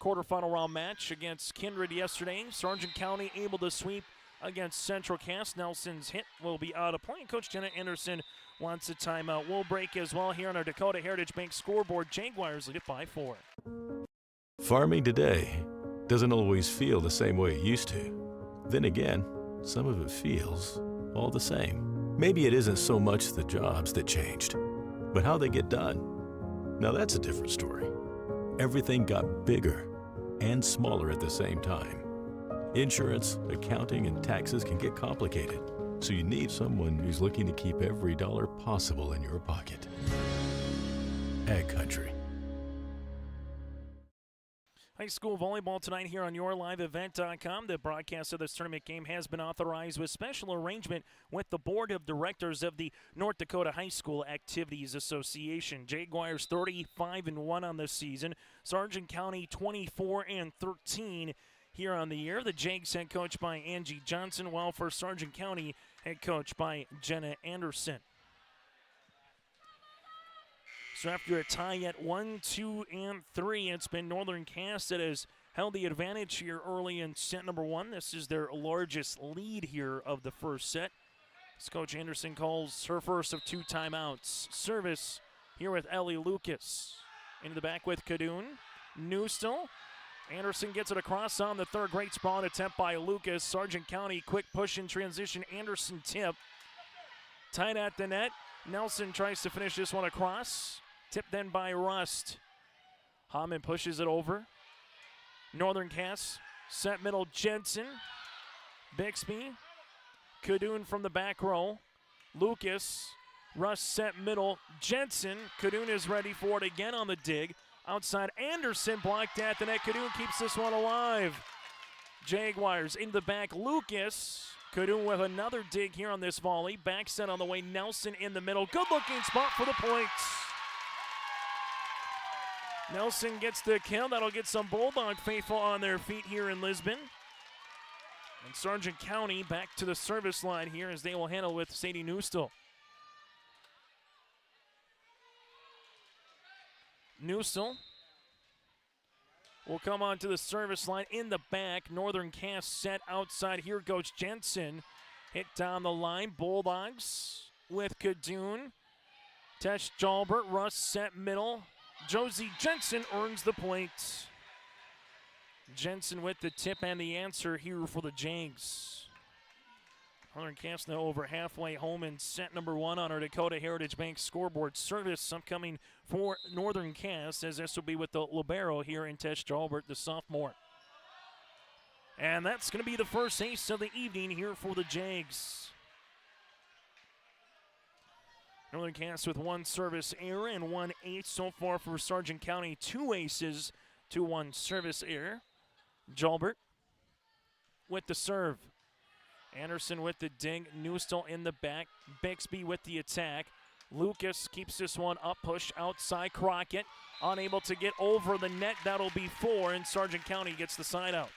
quarterfinal round match against Kindred yesterday. Sargent County able to sweep against Central Cass. Nelson's hit will be out of play. Coach Jenna Anderson wants a timeout. We'll break as well here on our Dakota Heritage Bank scoreboard. Jaguars lead it by 4. Farming today doesn't always feel the same way it used to. Then again, some of it feels all the same. Maybe it isn't so much the jobs that changed, but how they get done. Now that's a different story. Everything got bigger and smaller at the same time. Insurance, accounting, and taxes can get complicated, so you need someone who's looking to keep every dollar possible in your pocket. Ag Country. High school volleyball tonight here on YourLiveEvent.com. The broadcast of this tournament game has been authorized with special arrangement with the Board of Directors of the North Dakota High School Activities Association. Jaguars 35-1 on this season. Sargent County 24-13 here on the year. The Jags head coach by Angie Johnson, while for Sargent County head coach by Jenna Anderson. So after a tie at 1, 2, and 3, it's been Northern Cass that has held the advantage here early in set number 1. This is their largest lead here of the first set. As Coach Anderson calls her first of 2 timeouts. Service here with Ellie Lucas. Into the back with Kadoon. Newstill. Anderson gets it across on the third. Great sprawl attempt by Lucas. Sargent County, quick push in transition. Anderson tip. Tight at the net. Nelson tries to finish this one across. Tipped then by Rust. Hammond pushes it over. Northern Cass. Set middle, Jensen. Bixby. Kadoon from the back row. Lucas. Rust set middle. Jensen. Kadoon is ready for it again on the dig. Outside Anderson blocked at the net. Kadoon keeps this one alive. Jaguars in the back. Lucas. Kadoon with another dig here on this volley. Back set on the way. Nelson in the middle. Good looking spot for the points. Nelson gets the kill. That'll get some Bulldog faithful on their feet here in Lisbon. And Sargent County back to the service line here as they will handle with Sadie Newstill. Newstill will come on to the service line in the back. Northern Cass set outside. Here goes Jensen. Hit down the line. Bulldogs with Kadoon. Tesh Jalbert. Russ set middle. Josie Jensen earns the point. Jensen with the tip and the answer here for the Jags. Northern Cass now over halfway home in set number 1 on our Dakota Heritage Bank scoreboard. Service upcoming for Northern Cass, as this will be with the libero here in Tesh Jalbert, the sophomore. And that's going to be the first ace of the evening here for the Jags. Northern Cass with 1 service error and 1 ace so far for Sargent County. 2 aces to 1 service error. Jalbert with the serve. Anderson with the ding. Newstill in the back. Bixby with the attack. Lucas keeps this one up. Push outside. Crockett unable to get over the net. That'll be 4, and Sargent County gets the side out.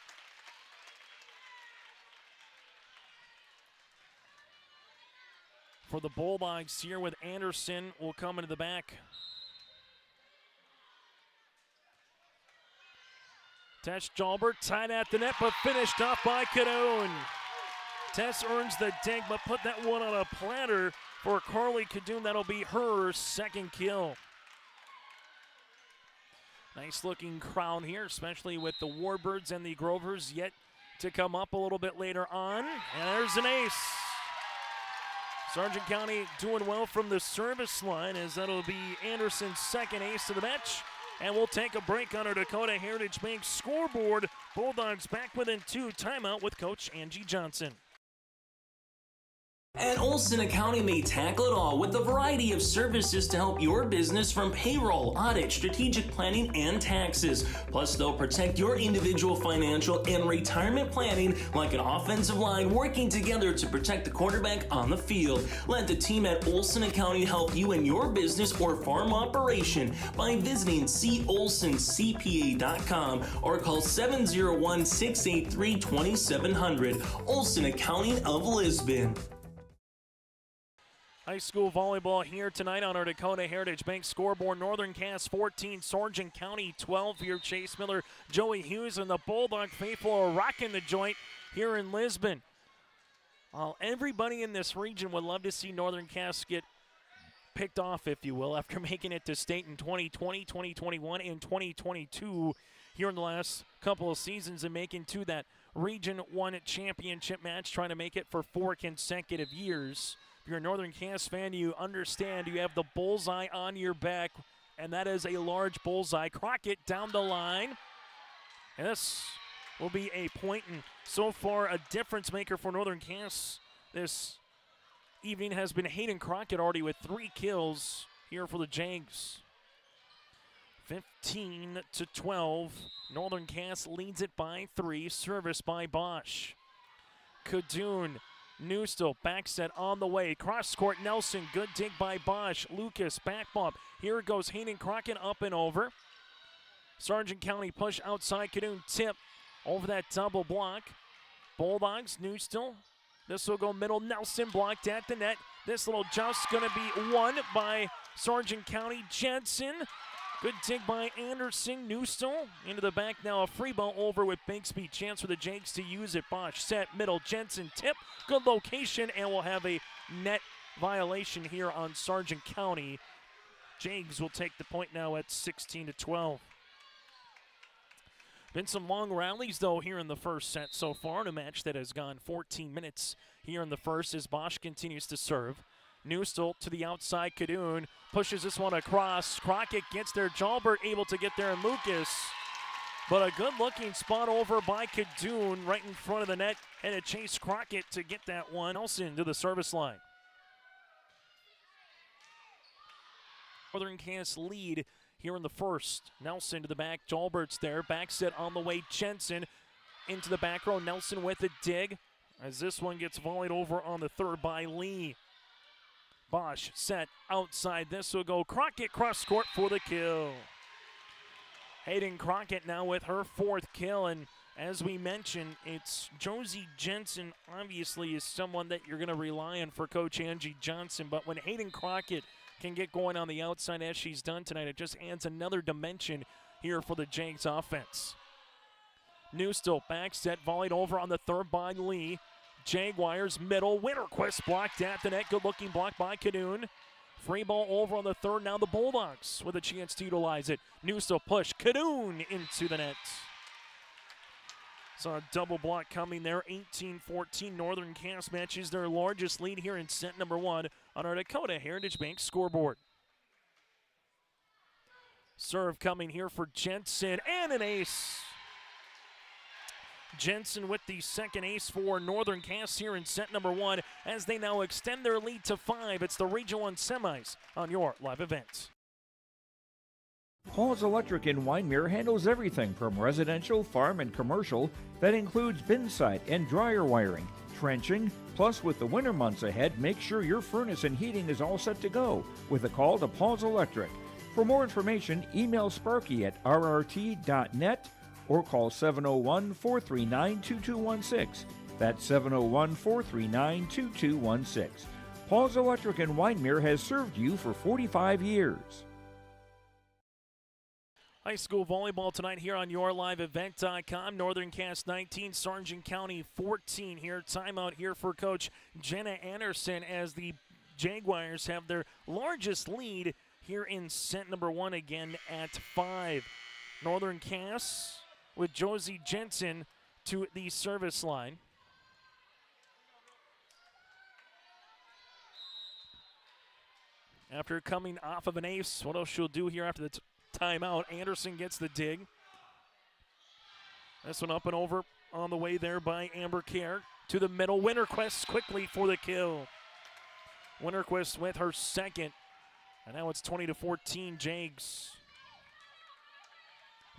For the Bulldogs here with Anderson will come into the back. Tesh Jalbert tied at the net, but finished off by Kadoon. Tess earns the dig, but put that one on a platter for Carly Kadoon. That'll be her second kill. Nice looking crowd here, especially with the Warbirds and the Grovers yet to come up a little bit later on. And there's an ace. Sargent County doing well from the service line, as that'll be Anderson's second ace of the match. And we'll take a break on our Dakota Heritage Bank scoreboard. Bulldogs back within 2. Timeout with Coach Angie Johnson. At Olson Accounting, they tackle it all with a variety of services to help your business, from payroll, audit, strategic planning, and taxes. Plus, they'll protect your individual financial and retirement planning like an offensive line working together to protect the quarterback on the field. Let the team at Olson Accounting help you in your business or farm operation by visiting colsoncpa.com or call 701-683-2700. Olson Accounting of Lisbon. High school volleyball here tonight on our Dakota Heritage Bank scoreboard. Northern Cass 14, Sargent County 12. Here Chase Miller, Joey Hughes, and the Bulldog faithful are rocking the joint here in Lisbon. Everybody in this region would love to see Northern Cass get picked off, if you will, after making it to state in 2020, 2021, and 2022 here in the last couple of seasons, and making to that Region 1 championship match, trying to make it for 4 consecutive years. If you're a Northern Cass fan, you understand you have the bullseye on your back, and that is a large bullseye. Crockett down the line, and this will be a point, and so far a difference maker for Northern Cass this evening has been Hayden Crockett, already with 3 kills here for the Jags. 15-12, Northern Cass leads it by 3. Service by Bosch. Kadoon. Newstill, back set on the way. Cross court, Nelson, good dig by Bosch. Lucas, back bump. Here goes Hayden Crockett up and over. Sargent County push outside, Kadoon tip over that double block. Bulldogs, Newstill. This will go middle, Nelson blocked at the net. This little joust going to be won by Sargent County. Jensen Good dig by Anderson. Newstall into the back now. A free ball over with Bixby. Chance for the Jakes to use it. Bosch set middle. Jensen tip. Good location, and we'll have a net violation here on Sargent County. Jags will take the point now at 16-12. Been some long rallies, though, here in the first set so far in a match that has gone 14 minutes here in the first as Bosch continues to serve. Newstall to the outside. Cadoon pushes this one across. Crockett gets there. Jalbert able to get there, and Lucas. But a good-looking spot over by Cadoon right in front of the net, and a chase Crockett to get that one. Nelson to the service line. Northern Cass lead here in the first. Nelson to the back. Jalbert's there. Back set on the way. Jensen into the back row. Nelson with a dig as this one gets volleyed over on the third by Lee. Bosch set outside. This will go Crockett cross court for the kill. Hayden Crockett now with her fourth kill, and as we mentioned, it's Josie Jensen obviously is someone that you're going to rely on for Coach Angie Johnson, but when Hayden Crockett can get going on the outside as she's done tonight, it just adds another dimension here for the Jags offense. Newstall back set, volleyed over on the third by Lee. Jaguars middle, Winterquist blocked at the net. Good looking block by Cadoon. Free ball over on the third. Now the Bulldogs with a chance to utilize it. Newstall push, Cadoon into the net. Saw a double block coming there. 18-14 Northern Cass matches their largest lead here in set number one on our Dakota Heritage Bank scoreboard. Serve coming here for Jensen and an ace. Jensen with the second ace for Northern Cass here in set number one as they now extend their lead to 5. It's the Region 1 semis on your live event. Paul's Electric in Wyndmere handles everything from residential, farm, and commercial. That includes bin site and dryer wiring, trenching, plus with the winter months ahead, make sure your furnace and heating is all set to go with a call to Paul's Electric. For more information, email Sparky at rrt.net or call 701-439-2216. That's 701-439-2216. Paul's Electric in Wyndmere has served you for 45 years. High school volleyball tonight here on yourliveevent.com. Northern Cass 19, Sargent County 14 here. Timeout here for Coach Jenna Anderson as the Jaguars have their largest lead here in set number one again at 5. Northern Cass with Josie Jensen to the service line. After coming off of an ace, what else she'll do here after the timeout? Anderson gets the dig. This one up and over on the way there by Amber Kerr. To the middle, Winterquist quickly for the kill. Winterquist with her second. And now it's 20-14 Jags.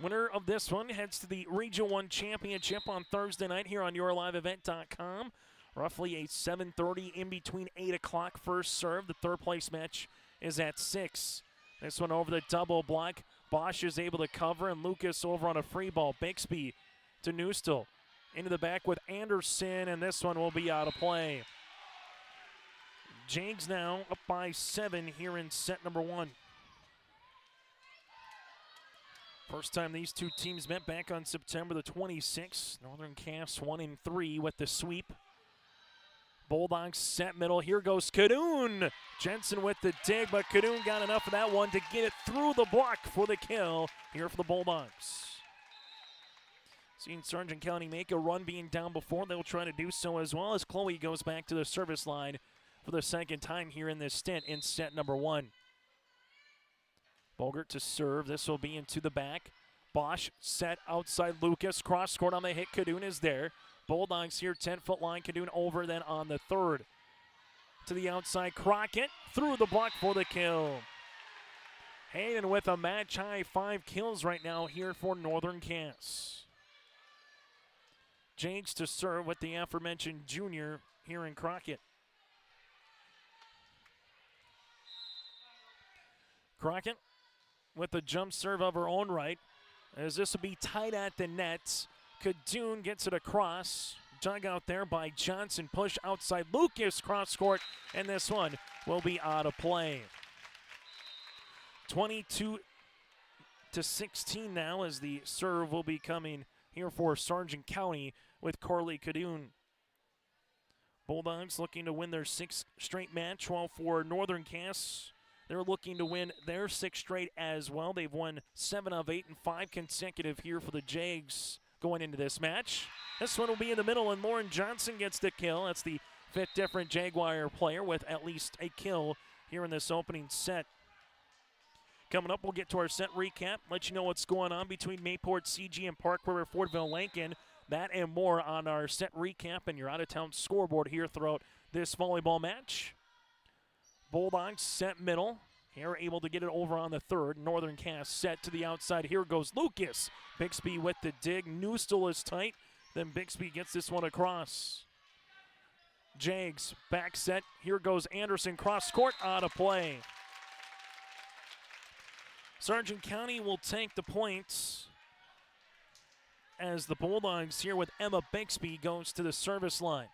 Winner of this one heads to the Region 1 Championship on Thursday night here on yourliveevent.com. Roughly a 7:30 in between 8 o'clock first serve. The third place match is at 6. This one over the double block. Bosch is able to cover, and Lucas over on a free ball. Bixby to Newstall. Into the back with Anderson, and this one will be out of play. Jags now up by 7 here in set number one. First time these two teams met back on September the 26th. Northern Cass 1-3 with the sweep. Bulldogs set middle. Here goes Cadoon. Jensen with the dig, but Cadoon got enough of that one to get it through the block for the kill here for the Bulldogs. Seeing Sargent County make a run being down before, they'll try to do so as well as Chloe goes back to the service line for the second time here in this stint in set number one. Bogert to serve. This will be into the back. Bosch set outside Lucas. Cross court on the hit. Cadoon is there. Bulldogs here, 10-foot line. Cadoon over then on the third. To the outside, Crockett through the block for the kill. Hayden with a match-high 5 kills right now here for Northern Cass. James to serve with the aforementioned junior here in Crockett. Crockett with the jump serve of her own right, as this will be tight at the net. Cadoon gets it across. Dug out there by Johnson. Push outside Lucas, cross court, and this one will be out of play. 22 16 now, as the serve will be coming here for Sargent County with Corley Cadoon. Bulldogs looking to win their 6th straight match, while for Northern Cass, they're looking to win their 6th straight as well. They've won 7 of 8 and 5 consecutive here for the Jags going into this match. This one will be in the middle, and Lauren Johnson gets the kill. That's the 5th different Jaguar player with at least a kill here in this opening set. Coming up, we'll get to our set recap, let you know what's going on between Mayport CG and Park River Fortville Lincoln. That and more on our set recap and your out-of-town scoreboard here throughout this volleyball match. Bulldogs set middle. Here able to get it over on the third. Northern Cass set to the outside. Here goes Lucas. Bixby with the dig. Newstall is tight. Then Bixby gets this one across. Jags back set. Here goes Anderson. Cross court, out of play. Sargent County will take the points as the Bulldogs here with Emma Bixby goes to the service line.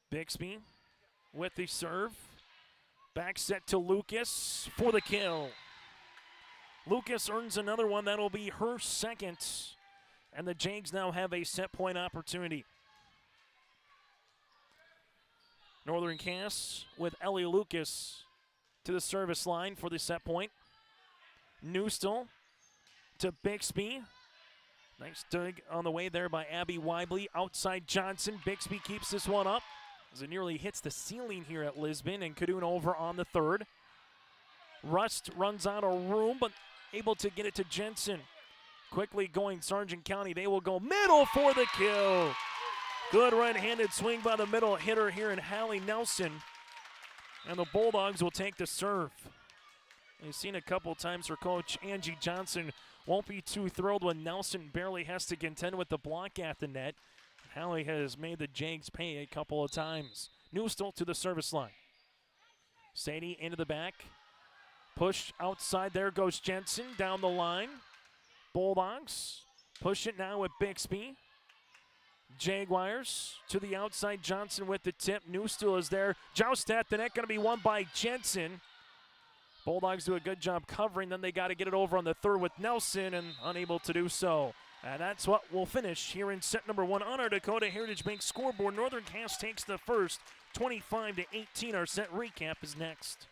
Bixby with the serve. Back set to Lucas for the kill. Lucas earns another one. That'll be her 2nd. And the Jags now have a set point opportunity. Northern Cass with Ellie Lucas to the service line for the set point. Newstall to Bixby. Nice dig on the way there by Abby Weibley. Outside Johnson. Bixby keeps this one up as it nearly hits the ceiling here at Lisbon, and Cadoon over on the third. Rust runs out of room, but able to get it to Jensen. Quickly going Sargent County. They will go middle for the kill. Good right-handed swing by the middle hitter here in Hallie Nelson. And the Bulldogs will take the serve. We've seen a couple times her coach, Angie Johnson, won't be too thrilled when Nelson barely has to contend with the block at the net. Hallie has made the Jags pay a couple of times. Newstall to the service line. Sadie into the back. Push outside. There goes Jensen down the line. Bulldogs push it now with Bixby. Jaguars to the outside. Johnson with the tip. Newstall is there. Joust at the net. Going to be won by Jensen. Bulldogs do a good job covering. Then they got to get it over on the third with Nelson, and unable to do so. And that's what will finish here in set number 1 on our Dakota Heritage Bank scoreboard. Northern Cass takes the first, 25-18. Our set recap is next.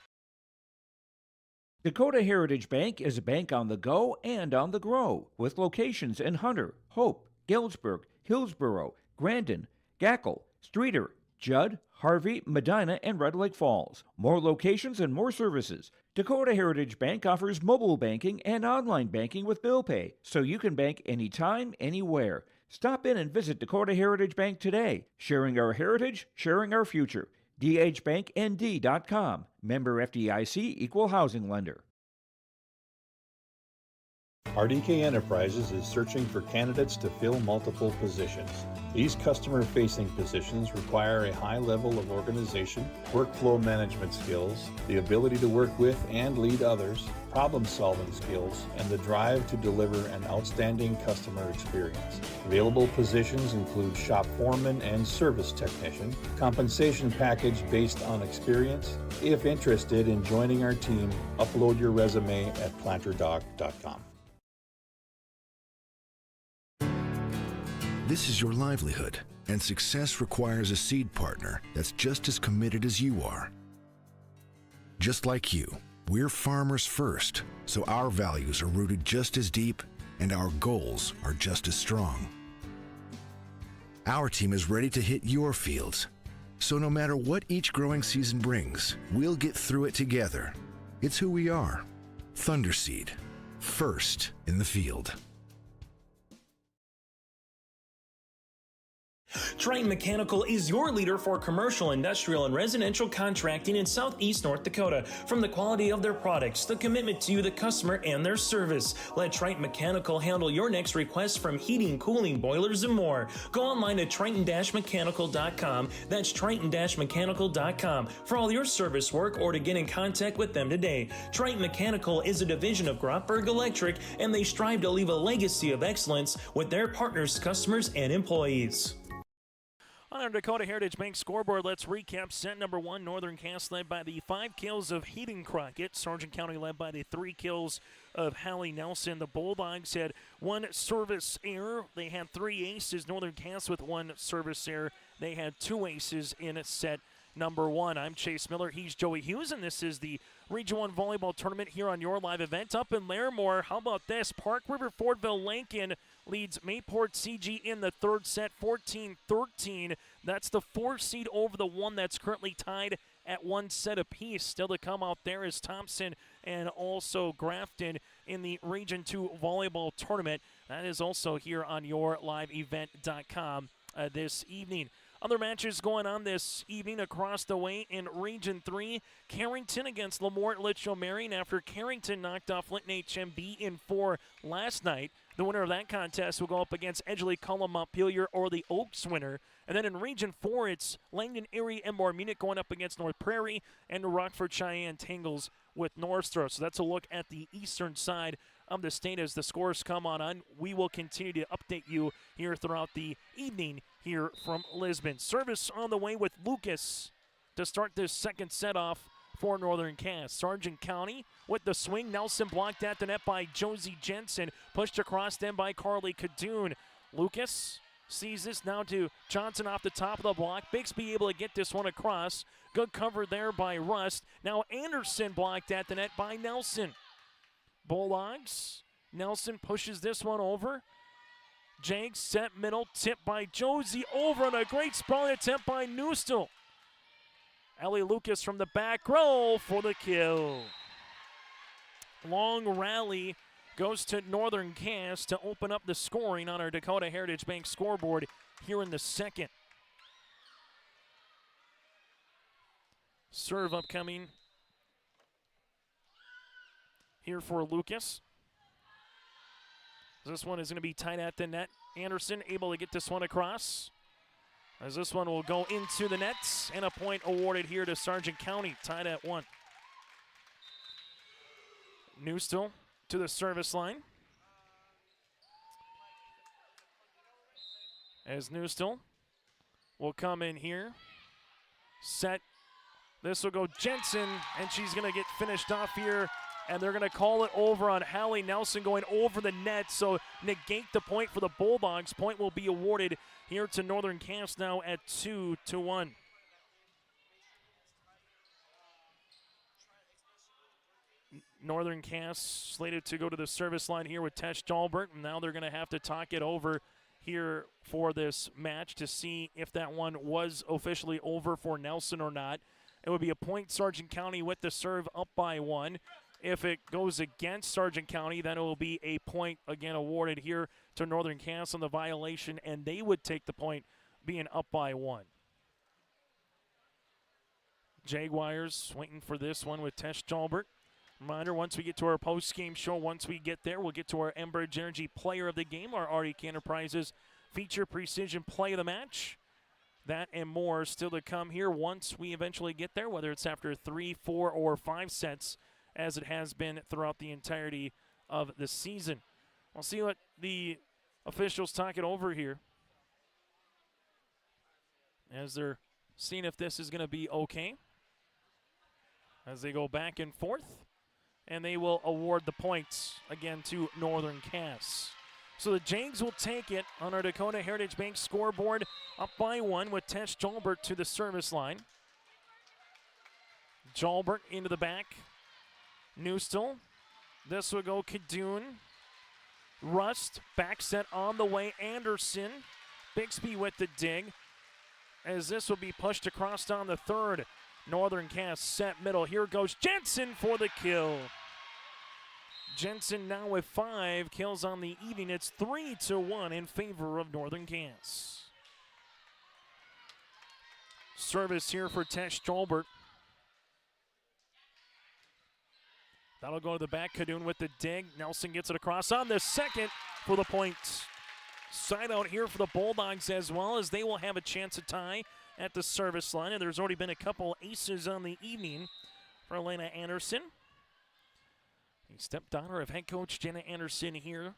Dakota Heritage Bank is a bank on the go and on the grow, with locations in Hunter, Hope, Galesburg, Hillsboro, Grandin, Gackle, Streeter, Judd, Harvey, Medina, and Red Lake Falls. More locations and more services. Dakota Heritage Bank offers mobile banking and online banking with bill pay, so you can bank anytime, anywhere. Stop in and visit Dakota Heritage Bank today. Sharing our heritage, sharing our future. dhbanknd.com. Member FDIC, Equal Housing Lender. RDK Enterprises is searching for candidates to fill multiple positions. These customer-facing positions require a high level of organization, workflow management skills, the ability to work with and lead others, problem-solving skills, and the drive to deliver an outstanding customer experience. Available positions include shop foreman and service technician. Compensation package based on experience. If interested in joining our team, upload your resume at planterdoc.com. This is your livelihood, and success requires a seed partner that's just as committed as you are. Just like you, we're farmers first, so our values are rooted just as deep and our goals are just as strong. Our team is ready to hit your fields, so no matter what each growing season brings, we'll get through it together. It's who we are. Thunderseed, first in the field. Triton Mechanical is your leader for commercial, industrial, and residential contracting in southeast North Dakota. From the quality of their products, the commitment to you, the customer, and their service, let Triton Mechanical handle your next request from heating, cooling, boilers, and more. Go online at triton-mechanical.com. That's triton-mechanical.com for all your service work or to get in contact with them today. Triton Mechanical is a division of Grotberg Electric, and they strive to leave a legacy of excellence with their partners, customers, and employees. On our Dakota Heritage Bank scoreboard, let's recap set number 1. Northern Cass led by the 5 kills of Hayden Crockett. Sargent County led by the 3 kills of Hallie Nelson. The Bulldogs had 1 service error. They had 3 aces. Northern Cass with 1 service error. They had 2 aces in set number 1. I'm Chase Miller. He's Joey Hughes, and this is the Region 1 Volleyball Tournament here on your live event. Up in Larimore, how about this? Park River Fordville Lincoln leads Mayport CG in the 3rd set, 14-13. That's the 4 seed over the 1 that's currently tied at 1 set apiece. Still to come out there is Thompson and also Grafton in the Region 2 Volleyball Tournament. That is also here on yourliveevent.com this evening. Other matches going on this evening across the way in Region 3. Carrington against Lamort Litchfield Marion after Carrington knocked off Linton HMB in 4 last night. The winner of that contest will go up against Edgeley Cullum Montpelier or the Oaks winner. And then in Region 4, it's Langdon Erie and Moore Munich going up against North Prairie, and Rockford Cheyenne Tangles with Northstar. So that's a look at the eastern side of the state as the scores come on. We will continue to update you here throughout the evening here from Lisbon. Service on the way with Lucas to start this second set off for Northern Cass. Sargent County with the swing. Nelson blocked at the net by Josie Jensen. Pushed across then by Carly Cadoon. Lucas sees this now to Johnson off the top of the block. Bixby able to get this one across. Good cover there by Rust. Now Anderson blocked at the net by Nelson. Bulldogs. Nelson pushes this one over. Jags set middle, tip by Josie over on a great sprawling attempt by Newstill. Ellie Lucas from the back row for the kill. Long rally goes to Northern Cass to open up the scoring on our Dakota Heritage Bank scoreboard here in the second. Serve upcoming here for Lucas. This one is going to be tight at the net. Anderson able to get this one across. As this one will go into the nets, and a point awarded here to Sargent County, tied at 1. Newstill to the service line. As Newstill will come in here. Set. This will go Jensen, and she's going to get finished off here. And they're going to call it over on Hallie Nelson going over the net, so negate the point for the Bulldogs. Point will be awarded here to Northern Cass now at 2-1. Northern Cass slated to go to the service line here with Tesh Dahlbert, and now they're going to have to talk it over here for this match to see if that one was officially over for Nelson or not. It would be a point Sargent County with the serve up by 1. If it goes against Sargent County, then it will be a point again awarded here to Northern Cass on the violation, and they would take the point being up by 1. Jaguars waiting for this one with Tesh Dahlbert. Reminder, once we get to our post-game show, once we get there, we'll get to our Enbridge Energy Player of the Game, our RDK Enterprises Feature Precision Play of the Match. That and more still to come here once we eventually get there, whether it's after 3, 4, or 5 sets, as it has been throughout the entirety of the season. We'll see what the officials talk it over here as they're seeing if this is going to be okay as they go back and forth, and they will award the points again to Northern Cass. So the Jags will take it on our Dakota Heritage Bank scoreboard up by 1 with Tesh Jalbert to the service line. Jalbert into the back. Newstill. This will go Cadoon. Rust. Back set on the way. Anderson. Bixby with the dig. As this will be pushed across on the third. Northern Cass set middle. Here goes Jensen for the kill. Jensen now with 5 kills on the evening. It's 3-1 in favor of Northern Cass. Service here for Tesh Jalbert. That'll go to the back. Cadoon with the dig. Nelson gets it across on the second for the point. Side out here for the Bulldogs as well, as they will have a chance to tie at the service line. And there's already been a couple aces on the evening for Elena Anderson. A stepdaughter of head coach Jenna Anderson here.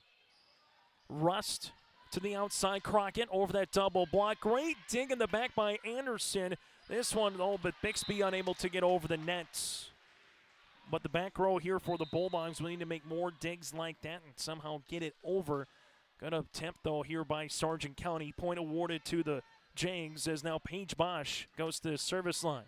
Rust to the outside. Crockett over that double block. Great dig in the back by Anderson. This one, though, but Bixby unable to get over the nets. But the back row here for the Bulldogs will need to make more digs like that and somehow get it over. Good attempt, though, here by Sargent County. Point awarded to the Jags as now Paige Bosch goes to the service line.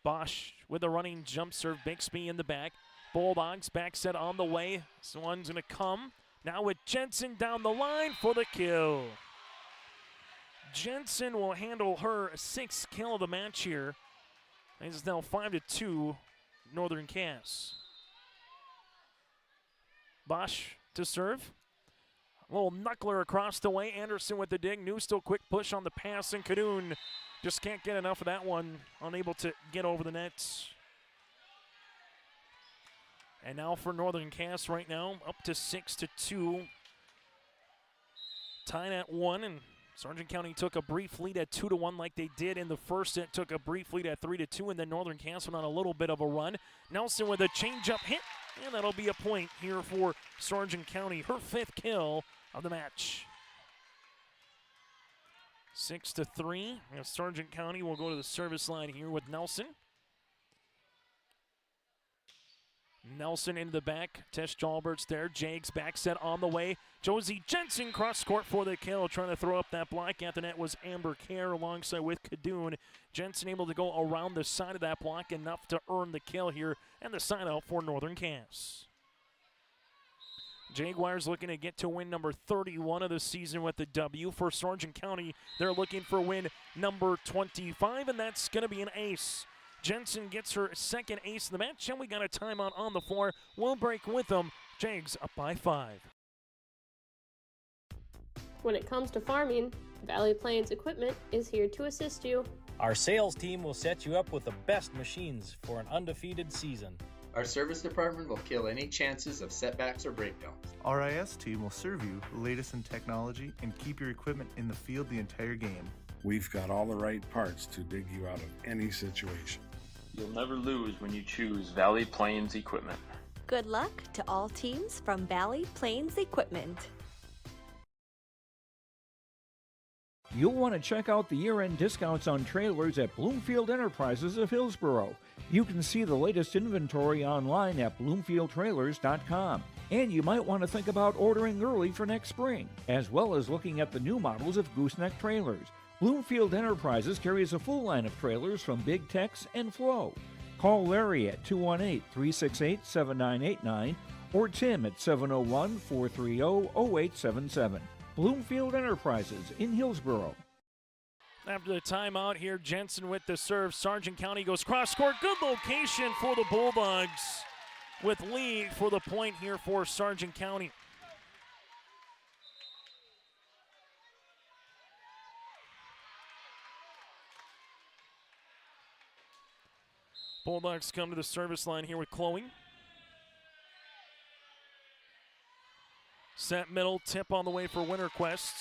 Bosch with a running jump serve. Bixby in the back. Bulldogs back set on the way. This one's going to come. Now with Jensen down the line for the kill. Jensen will handle her sixth kill of the match here. It's now 5-2, Northern Cass. Bosch to serve. A little knuckler across the way. Anderson with the dig. New still quick push on the pass, and Cadoon just can't get enough of that one. Unable to get over the nets. And now for Northern Cass right now, up to 6-2. Tied at 1, and Sargent County took a brief lead at 2-1 like they did in the first set. Took a brief lead at 3-2, and then Northern Cass went on a little bit of a run. Nelson with a changeup hit, and that'll be a point here for Sargent County. Her 5th kill of the match. 6-3. And Sargent County will go to the service line here with Nelson. Nelson into the back. Tess Jalbert's there. Jags back set on the way. Josie Jensen cross court for the kill. Trying to throw up that block at the net was Amber Kerr alongside with Cadoon. Jensen able to go around the side of that block enough to earn the kill here. And the sign out for Northern Cass. Jaguars looking to get to win number 31 of the season with the W. For Sargent County, they're looking for win number 25, and that's going to be an ace. Jensen gets her 2nd ace of the match, and we got a timeout on the floor. We'll break with them. Jags up by 5. When it comes to farming, Valley Plains Equipment is here to assist you. Our sales team will set you up with the best machines for an undefeated season. Our service department will kill any chances of setbacks or breakdowns. Our IS team will serve you the latest in technology and keep your equipment in the field the entire game. We've got all the right parts to dig you out of any situation. You'll never lose when you choose Valley Plains Equipment. Good luck to all teams from Valley Plains Equipment. You'll want to check out the year-end discounts on trailers at Bloomfield Enterprises of Hillsboro. You can see the latest inventory online at bloomfieldtrailers.com. And you might want to think about ordering early for next spring, as well as looking at the new models of gooseneck trailers. Bloomfield Enterprises carries a full line of trailers from Big Tex and Flow. Call Larry at 218-368-7989 or Tim at 701-430-0877. Bloomfield Enterprises in Hillsboro. After the timeout here, Jensen with the serve. Sargent County goes cross court. Good location for the Bulldogs with Lee for the point here for Sargent County. Bulldogs come to the service line here with Chloe. Set middle, tip on the way for Winter Quest.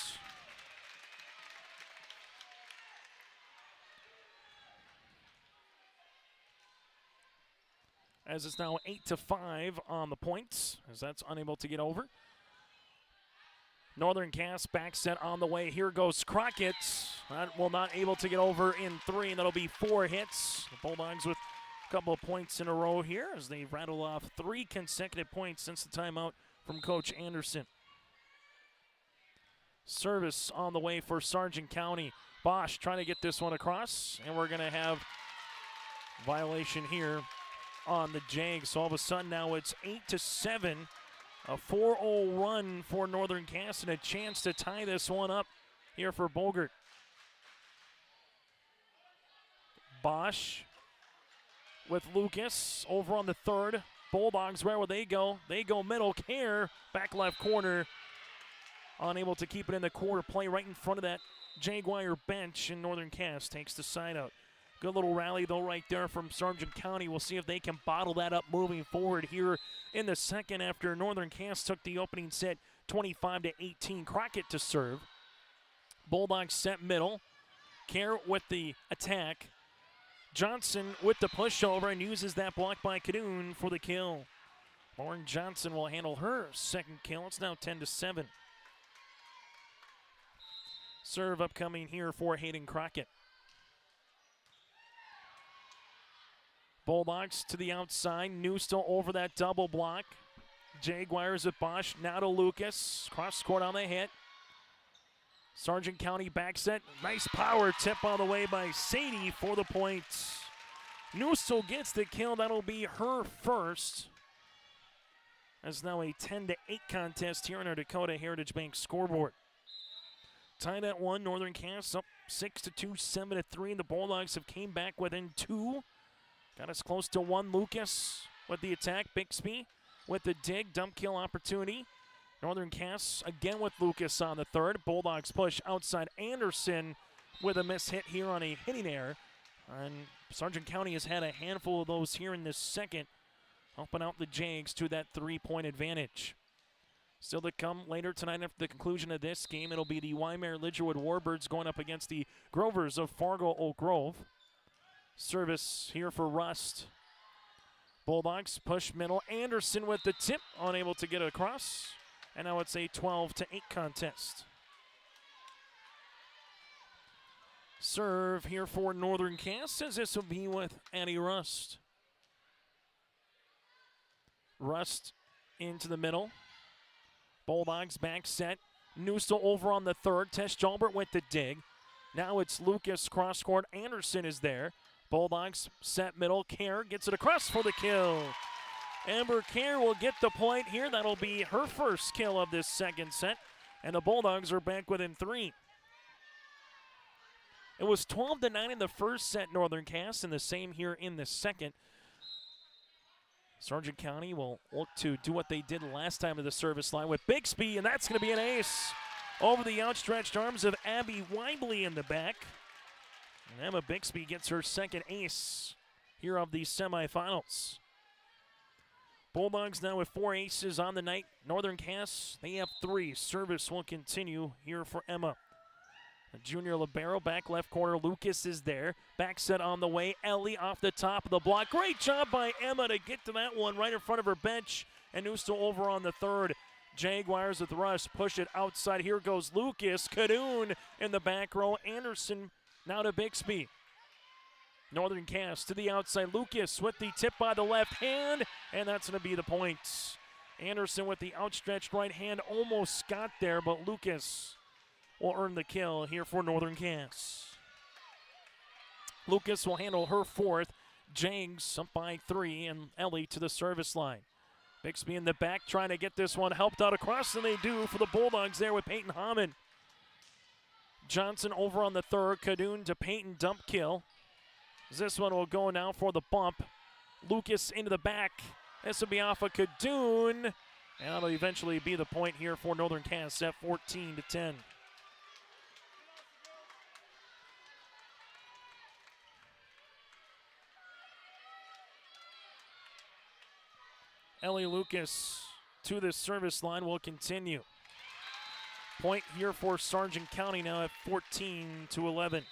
As it's now 8-5 on the points, as that's unable to get over. Northern Cass back set on the way. Here goes Crockett. That will not able to get over in 3, and that'll be 4 hits. The Bulldogs with a couple of points in a row here as they rattle off 3 consecutive points since the timeout from Coach Anderson. Service on the way for Sargent County. Bosch trying to get this one across, and we're going to have violation here on the Jags. So all of a sudden now it's 8-7, a 4-0 run for Northern Cass and a chance to tie this one up here for Bogert. Bosch with Lucas over on the third. Bulldogs, where will they go? They go middle. Care, back left corner. Unable to keep it in the quarter play right in front of that Jaguar bench, and Northern Cass takes the side out. Good little rally, though, right there from Sargent County. We'll see if they can bottle that up moving forward here in the second after Northern Cass took the opening set 25-18. Crockett to serve. Bulldogs set middle. Care with the attack. Johnson with the pushover and uses that block by Cadoon for the kill. Lauren Johnson will handle her second kill. It's now 10-7. Serve upcoming here for Hayden Crockett. Bulldogs to the outside. Newstill over that double block. Jaguars at Bosch. Now to Lucas. Cross court on the hit. Sargent County back set. Nice power tip on the way by Sadie for the points. Newstill gets the kill. That'll be her first. That's now a 10-8 contest here on our Dakota Heritage Bank scoreboard. Tied at 1. Northern Cass up 6-2, 7-3. The Bulldogs have came back within 2. Got us close to 1. Lucas with the attack. Bixby with the dig. Dump kill opportunity. Northern Cass again with Lucas on the third. Bulldogs push outside. Anderson with a miss hit here on a hitting error. And Sargent County has had a handful of those here in this second, helping out the Jags to that 3-point advantage. Still to come later tonight after the conclusion of this game, it'll be the Wymer-Lidgerwood Warbirds going up against the Grovers of Fargo-Oak Grove. Service here for Rust. Bulldogs push middle. Anderson with the tip, unable to get it across. And now it's a 12-8 contest. Serve here for Northern Cass, as this will be with Addie Rust. Rust into the middle. Bulldogs back set. Newstill over on the third. Tess Jalbert with the dig. Now it's Lucas cross court. Anderson is there. Bulldogs set middle. Kerr gets it across for the kill. Amber Kerr will get the point here. That'll be her first kill of this second set. And the Bulldogs are back within 3. It was 12-9 in the first set, Northern Cass, and the same here in the second. Sargent County will look to do what they did last time to the service line with Bixby, and that's going to be an ace over the outstretched arms of Abby Weibley in the back. And Emma Bixby gets her second ace here of the semifinals. Bulldogs now with 4 aces on the night. Northern Cass, they have 3. Service will continue here for Emma. A junior libero, back left corner. Lucas is there. Back set on the way. Ellie off the top of the block. Great job by Emma to get to that one right in front of her bench. And Newstill over on the third. Jaguars with Rust push it outside. Here goes Lucas. Cadoon in the back row. Anderson now to Bixby. Northern Cass to the outside. Lucas with the tip by the left hand. And that's going to be the points. Anderson with the outstretched right hand almost got there, but Lucas will earn the kill here for Northern Cass. Lucas will handle her fourth. Jags up by 3, and Ellie to the service line. Bixby in the back trying to get this one helped out across, and they do for the Bulldogs there with Peyton Hammond. Johnson over on the third. Cadoon to Peyton, dump kill. This one will go now for the bump. Lucas into the back. This will be off of Cadoon, and that'll eventually be the point here for Northern Cass at 14-10. Ellie Lucas to the service line will continue. Point here for Sargent County now at 14-11.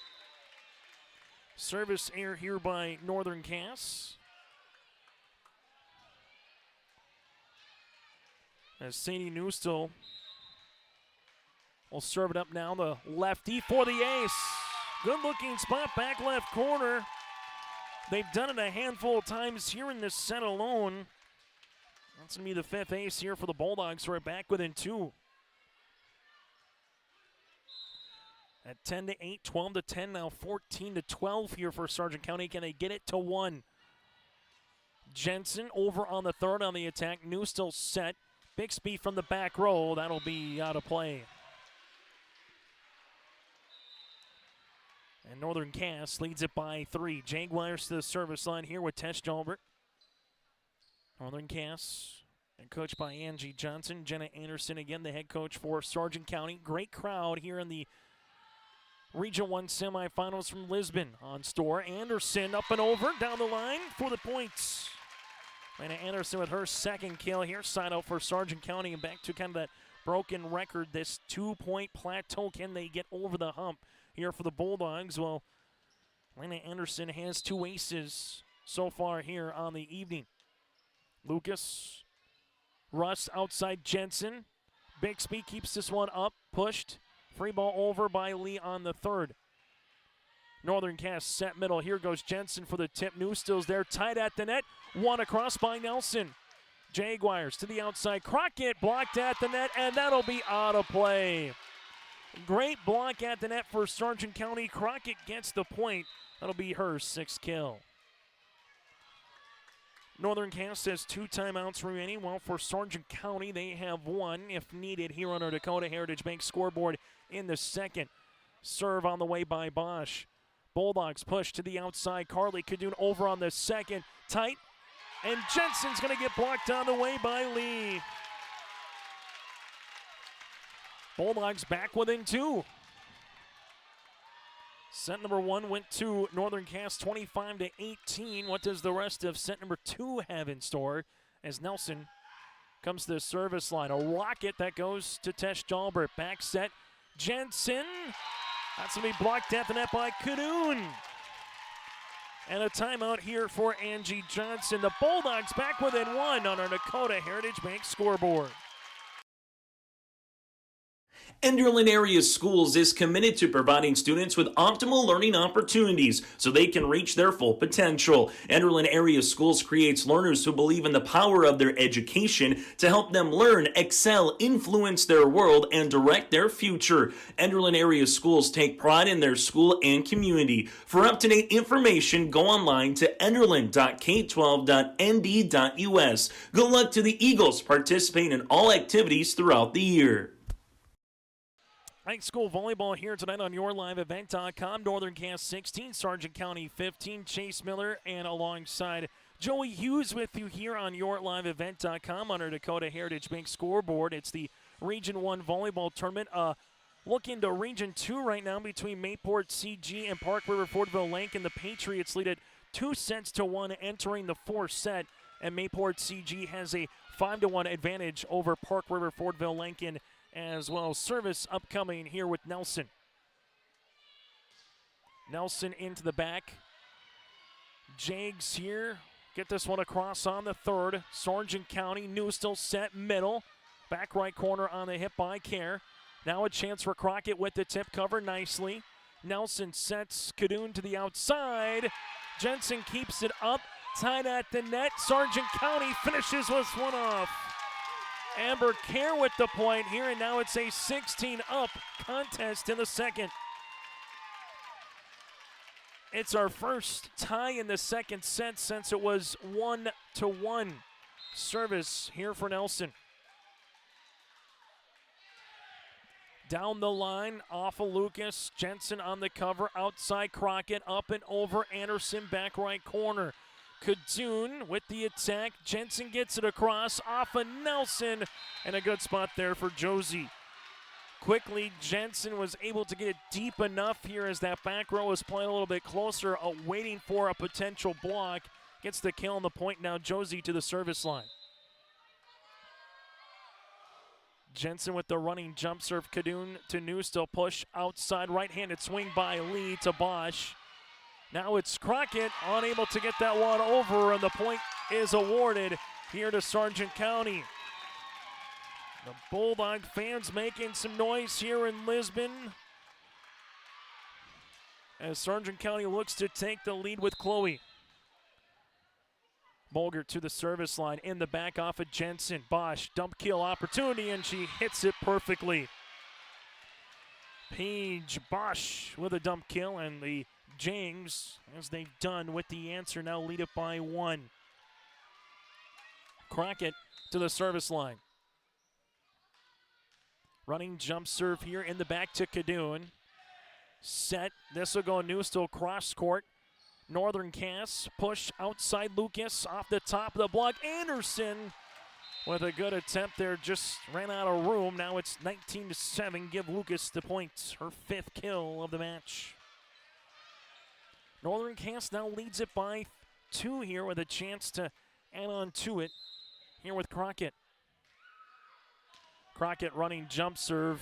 Service error here by Northern Cass. As Sadie Newstill will serve it up now, the lefty for the ace. Good looking spot, back left corner. They've done it a handful of times here in this set alone. That's going to be the 5th ace here for the Bulldogs, who are back within 2. At 10-8, 12-10, now 14-12 here for Sargent County. Can they get it to 1? Jensen over on the third on the attack. Newstill set. Bixby from the back row. That'll be out of play. And Northern Cass leads it by 3. Jaguars to the service line here with Tess Jalbert. Northern Cass, and coached by Angie Johnson. Jenna Anderson again, the head coach for Sargent County. Great crowd here in the Region 1 semifinals from Lisbon on store. Anderson up and over, down the line for the points. Lana Anderson with her second kill here. Side out for Sargent County and back to kind of that broken record, this 2-point plateau. Can they get over the hump here for the Bulldogs? Well, Lana Anderson has 2 aces so far here on the evening. Lucas Russ outside Jensen. Bixby keeps this one up, pushed. Free ball over by Lee on the third. Northern Cast set middle. Here goes Jensen for the tip. Newstill's there, tied at the net. One across by Nelson. Jaguars to the outside. Crockett blocked at the net, and that'll be out of play. Great block at the net for Sargent County. Crockett gets the point. That'll be her sixth kill. Northern Cast has 2 timeouts remaining. Well, for Sargent County, they have 1 if needed here on our Dakota Heritage Bank scoreboard in the second. Serve on the way by Bosch. Bulldogs push to the outside. Carly Cadoon over on the second. Tight. And Jensen's going to get blocked on the way by Lee. Bulldogs back within 2. Set number 1 went to Northern Cast 25-18. What does the rest of set number 2 have in store as Nelson comes to the service line? A rocket that goes to Tesh Jalbert. Back set. Jensen. That's going to be blocked at the net by Cadoon. And a timeout here for Angie Johnson. The Bulldogs back within 1 on our Dakota Heritage Bank scoreboard. Enderlin Area Schools is committed to providing students with optimal learning opportunities so they can reach their full potential. Enderlin Area Schools creates learners who believe in the power of their education to help them learn, excel, influence their world, and direct their future. Enderlin Area Schools take pride in their school and community. For up-to-date information, go online to enderlin.k12.nd.us. Good luck to the Eagles participating in all activities throughout the year. High school volleyball here tonight on YourLiveEvent.com. Northern Cast 16, Sargent County 15. Chase Miller and alongside Joey Hughes with you here on YourLiveEvent.com on our Dakota Heritage Bank scoreboard. It's the Region 1 volleyball tournament. Look into Region 2 right now between Mayport CG and Park River Fordville Lincoln. The Patriots lead it 2-1 entering the fourth set, and Mayport CG has a 5-1 advantage over Park River Fordville Lincoln as well. Service upcoming here with Nelson. Nelson into the back. Jags here. Get this one across on the third. Sargent County, new still set middle. Back right corner on the hip by Care. Now a chance for Crockett with the tip cover nicely. Nelson sets Cadoon to the outside. Jensen keeps it up. Tied at the net. Sargent County finishes this one off. Amber Care with the point here, and now it's a 16-up contest in the second. It's our first tie in the second set since it was 1-1. Service here for Nelson. Down the line, off of Lucas. Jensen on the cover, outside Crockett, up and over Anderson, back right corner. Cadoon with the attack. Jensen gets it across off of Nelson, and a good spot there for Josie. Quickly, Jensen was able to get it deep enough here as that back row was playing a little bit closer, waiting for a potential block. Gets the kill on the point now. Josie to the service line. Jensen with the running jump serve. Cadoon to New, still push outside, right-handed swing by Lee to Bosch. Now it's Crockett, unable to get that one over, and the point is awarded here to Sargent County. The Bulldog fans making some noise here in Lisbon as Sargent County looks to take the lead with Chloe. Bolger to the service line, in the back off of Jensen. Bosch, dump kill opportunity, and she hits it perfectly. Paige Bosch with a dump kill, and the James, as they've done with the answer, now lead it by 1. Crockett to the service line. Running jump serve here in the back to Cadoon. Set, this will go New, still cross court. Northern Cast, push outside Lucas, off the top of the block. Anderson with a good attempt there, just ran out of room. Now it's 19-7, give Lucas the point, her 5th kill of the match. Northern Cast now leads it by 2 here with a chance to add on to it here with Crockett. Crockett running jump serve,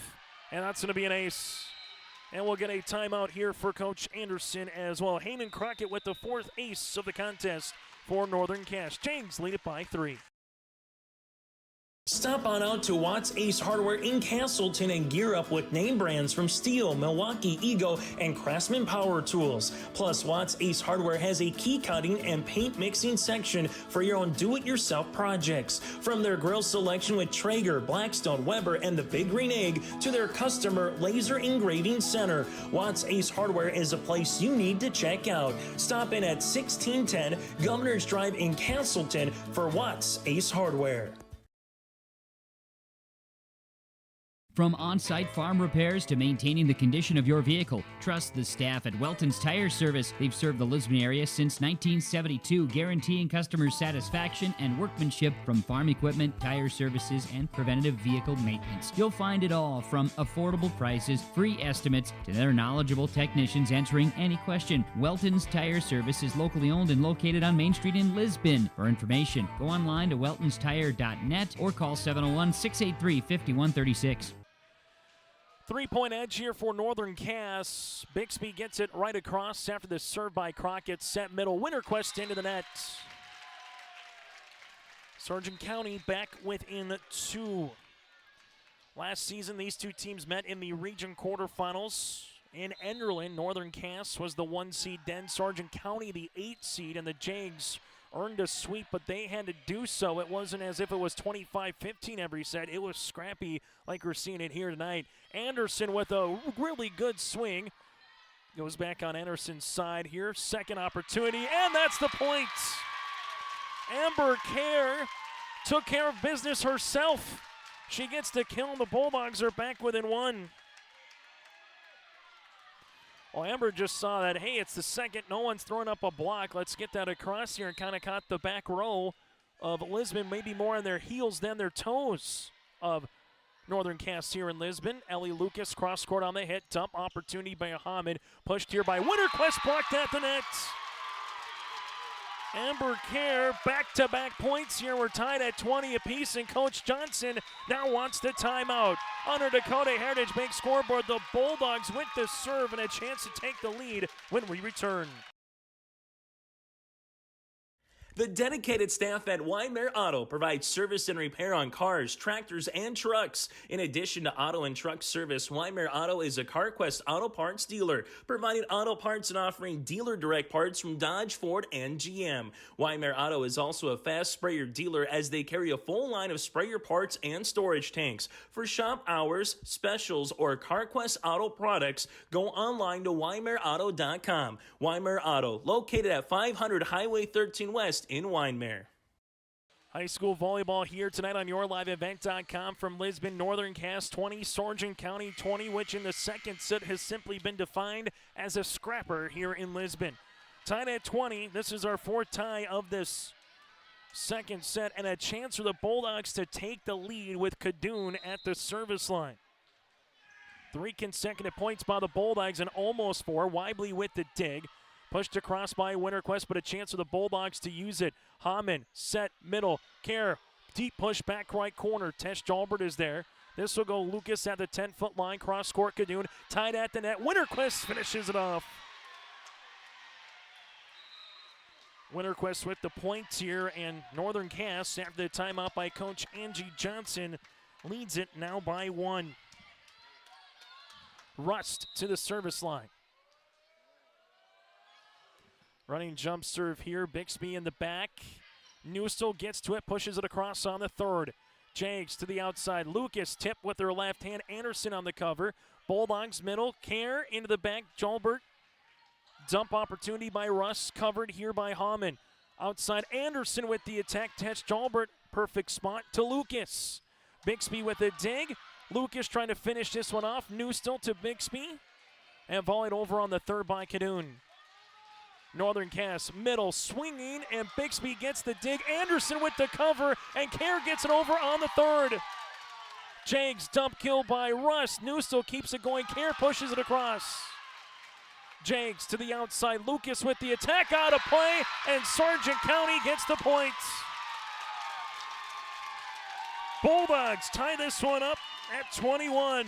and that's going to be an ace. And we'll get a timeout here for Coach Anderson as well. Heyman Crockett with the 4th ace of the contest for Northern Cast. James lead it by 3. Stop on out to Watts Ace Hardware in Castleton and gear up with name brands from Steel, Milwaukee, Ego, and Craftsman Power Tools. Plus, Watts Ace Hardware has a key cutting and paint mixing section for your own do-it-yourself projects. From their grill selection with Traeger, Blackstone, Weber, and the Big Green Egg to their customer laser engraving center, Watts Ace Hardware is a place you need to check out. Stop in at 1610 Governor's Drive in Castleton for Watts Ace Hardware. From on-site farm repairs to maintaining the condition of your vehicle, trust the staff at Welton's Tire Service. They've served the Lisbon area since 1972, guaranteeing customer satisfaction and workmanship from farm equipment, tire services, and preventative vehicle maintenance. You'll find it all from affordable prices, free estimates, to their knowledgeable technicians answering any question. Welton's Tire Service is locally owned and located on Main Street in Lisbon. For information, go online to weltonstire.net or call 701-683-5136. Three-point edge here for Northern Cass. Bixby gets it right across after the serve by Crockett. Set middle. Winterquist into the net. Sargent County back within two. Last season, these two teams met in the region quarterfinals. In Enderlin, Northern Cass was the 1 seed, then Sargent County the 8 seed, and the Jags earned a sweep, but they had to do so. It wasn't as if it was 25-15 every set. It was scrappy like we're seeing it here tonight. Anderson with a really good swing. Goes back on Anderson's side here. Second opportunity, and that's the point. Amber Kerr took care of business herself. She gets the kill, and the Bulldogs are back within one. Well, Amber just saw that, hey, it's the second. No one's throwing up a block. Let's get that across here, and kind of caught the back row of Lisbon, maybe more on their heels than their toes of Northern Cass here in Lisbon. Ellie Lucas cross court on the hit. Dump opportunity by Ahmed. Pushed here by Winterquist, blocked at the net. Amber Kerr, back-to-back points here. We're tied at 20 apiece, and Coach Johnson now wants the timeout. Under Dakota Heritage Bank scoreboard, the Bulldogs with the serve and a chance to take the lead when we return. The dedicated staff at Weimar Auto provides service and repair on cars, tractors, and trucks. In addition to auto and truck service, Weimar Auto is a CarQuest auto parts dealer, providing auto parts and offering dealer direct parts from Dodge, Ford, and GM. Weimar Auto is also a fast sprayer dealer as they carry a full line of sprayer parts and storage tanks. For shop hours, specials, or CarQuest auto products, go online to WeimarAuto.com. Weimar Auto, located at 500 Highway 13 West in Weimar. High school volleyball here tonight on YourLiveEvent.com from Lisbon. Northern Cass 20, Sargent County 20, which in the second set has simply been defined as a scrapper here in Lisbon. Tied at 20, this is our fourth tie of this second set, and a chance for the Bulldogs to take the lead with Kadoon at the service line. 3 consecutive points by the Bulldogs and almost 4. Weibly with the dig. Pushed across by Winterquist, but a chance for the Bulldogs to use it. Hamann, set, middle, Kerr, deep push back right corner. Tesh Jalbert is there. This will go Lucas at the 10-foot line, cross court Kadoon, tied at the net. Winterquist finishes it off. Winterquist with the points here, and Northern Cass, after the timeout by Coach Angie Johnson, leads it now by 1. Rust to the service line. Running jump serve here. Bixby in the back. Newstel gets to it, pushes it across on the third. Jags to the outside. Lucas tip with her left hand. Anderson on the cover. Bulldogs middle. Kerr into the back. Jalbert. Dump opportunity by Russ. Covered here by Hamann. Outside Anderson with the attack. Tesh Jalbert. Perfect spot to Lucas. Bixby with a dig. Lucas trying to finish this one off. Newstel to Bixby. And volleyed over on the third by Kadoon. Northern Cass middle swinging, and Bixby gets the dig. Anderson with the cover, and Kerr gets it over on the third. Jags dump kill by Russ. Newstel keeps it going. Kerr pushes it across. Jags to the outside. Lucas with the attack out of play, and Sargent County gets the points. Bulldogs tie this one up at 21.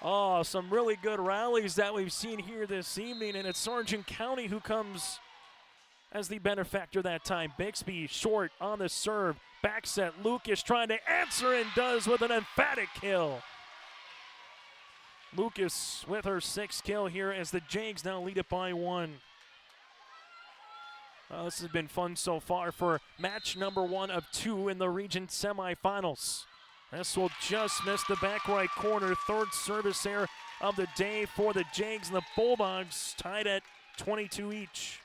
Oh, some really good rallies that we've seen here this evening, and it's Sargent County who comes as the benefactor that time. Bixby short on the serve. Back set. Lucas trying to answer and does with an emphatic kill. Lucas with her 6th kill here as the Jags now lead it by 1. Well, this has been fun so far for match number 1 of 2 in the region semifinals. This will just miss the back right corner. 3rd service error of the day for the Jags, and the Bulldogs tied at 22 each.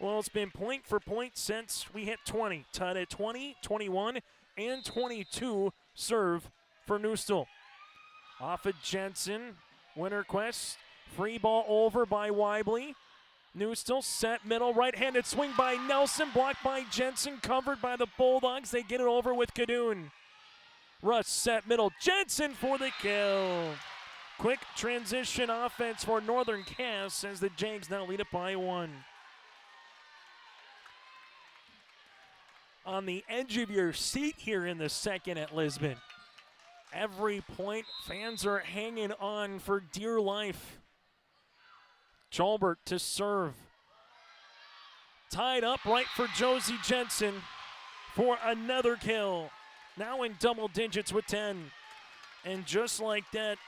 Well, it's been point for point since we hit 20. Tied at 20, 21, and 22 serve for Newstill. Off of Jensen, winner quest. Free ball over by Weibly. Newstill set middle, right-handed swing by Nelson, blocked by Jensen, covered by the Bulldogs. They get it over with Kadoon. Russ set middle, Jensen for the kill. Quick transition offense for Northern Cass as the Jags now lead it by 1. On the edge of your seat here in the second at Lisbon. Every point, fans are hanging on for dear life. Jolbert to serve. Tied up right for Josie Jensen for another kill. Now in double digits with 10. And just like that,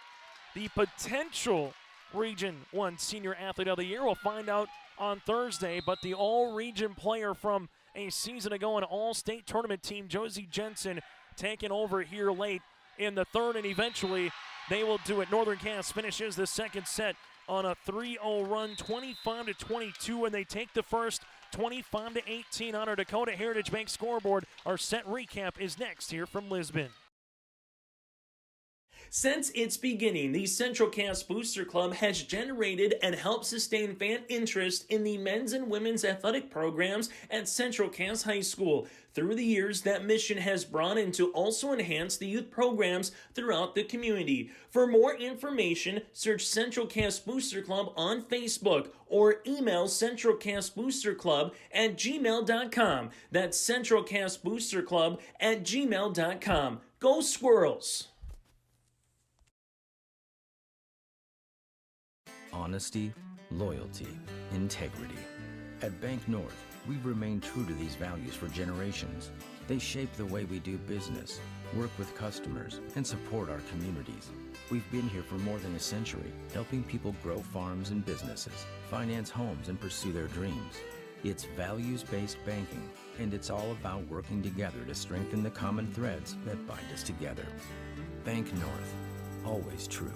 the potential Region 1 Senior Athlete of the Year, we'll find out on Thursday, but the all-region player from a season ago, an all-state tournament team, Josie Jensen, taking over here late in the 3rd, and eventually they will do it. Northern Cass finishes the second set on a 3-0 run, 25-22, and they take the first 25-18 on our Dakota Heritage Bank scoreboard. Our set recap is next here from Lisbon. Since its beginning, the Central Cass Booster Club has generated and helped sustain fan interest in the men's and women's athletic programs at Central Cass High School. Through the years, that mission has broadened to also enhance the youth programs throughout the community. For more information, search Central Cass Booster Club on Facebook or email centralcassboosterclub@gmail.com. That's centralcassboosterclub@gmail.com. Go Squirrels! Honesty, loyalty, integrity. At Bank North, we've remained true to these values for generations. They shape the way we do business, work with customers, and support our communities. We've been here for more than a century, helping people grow farms and businesses, finance homes, and pursue their dreams. It's values-based banking, and it's all about working together to strengthen the common threads that bind us together. Bank North, always true.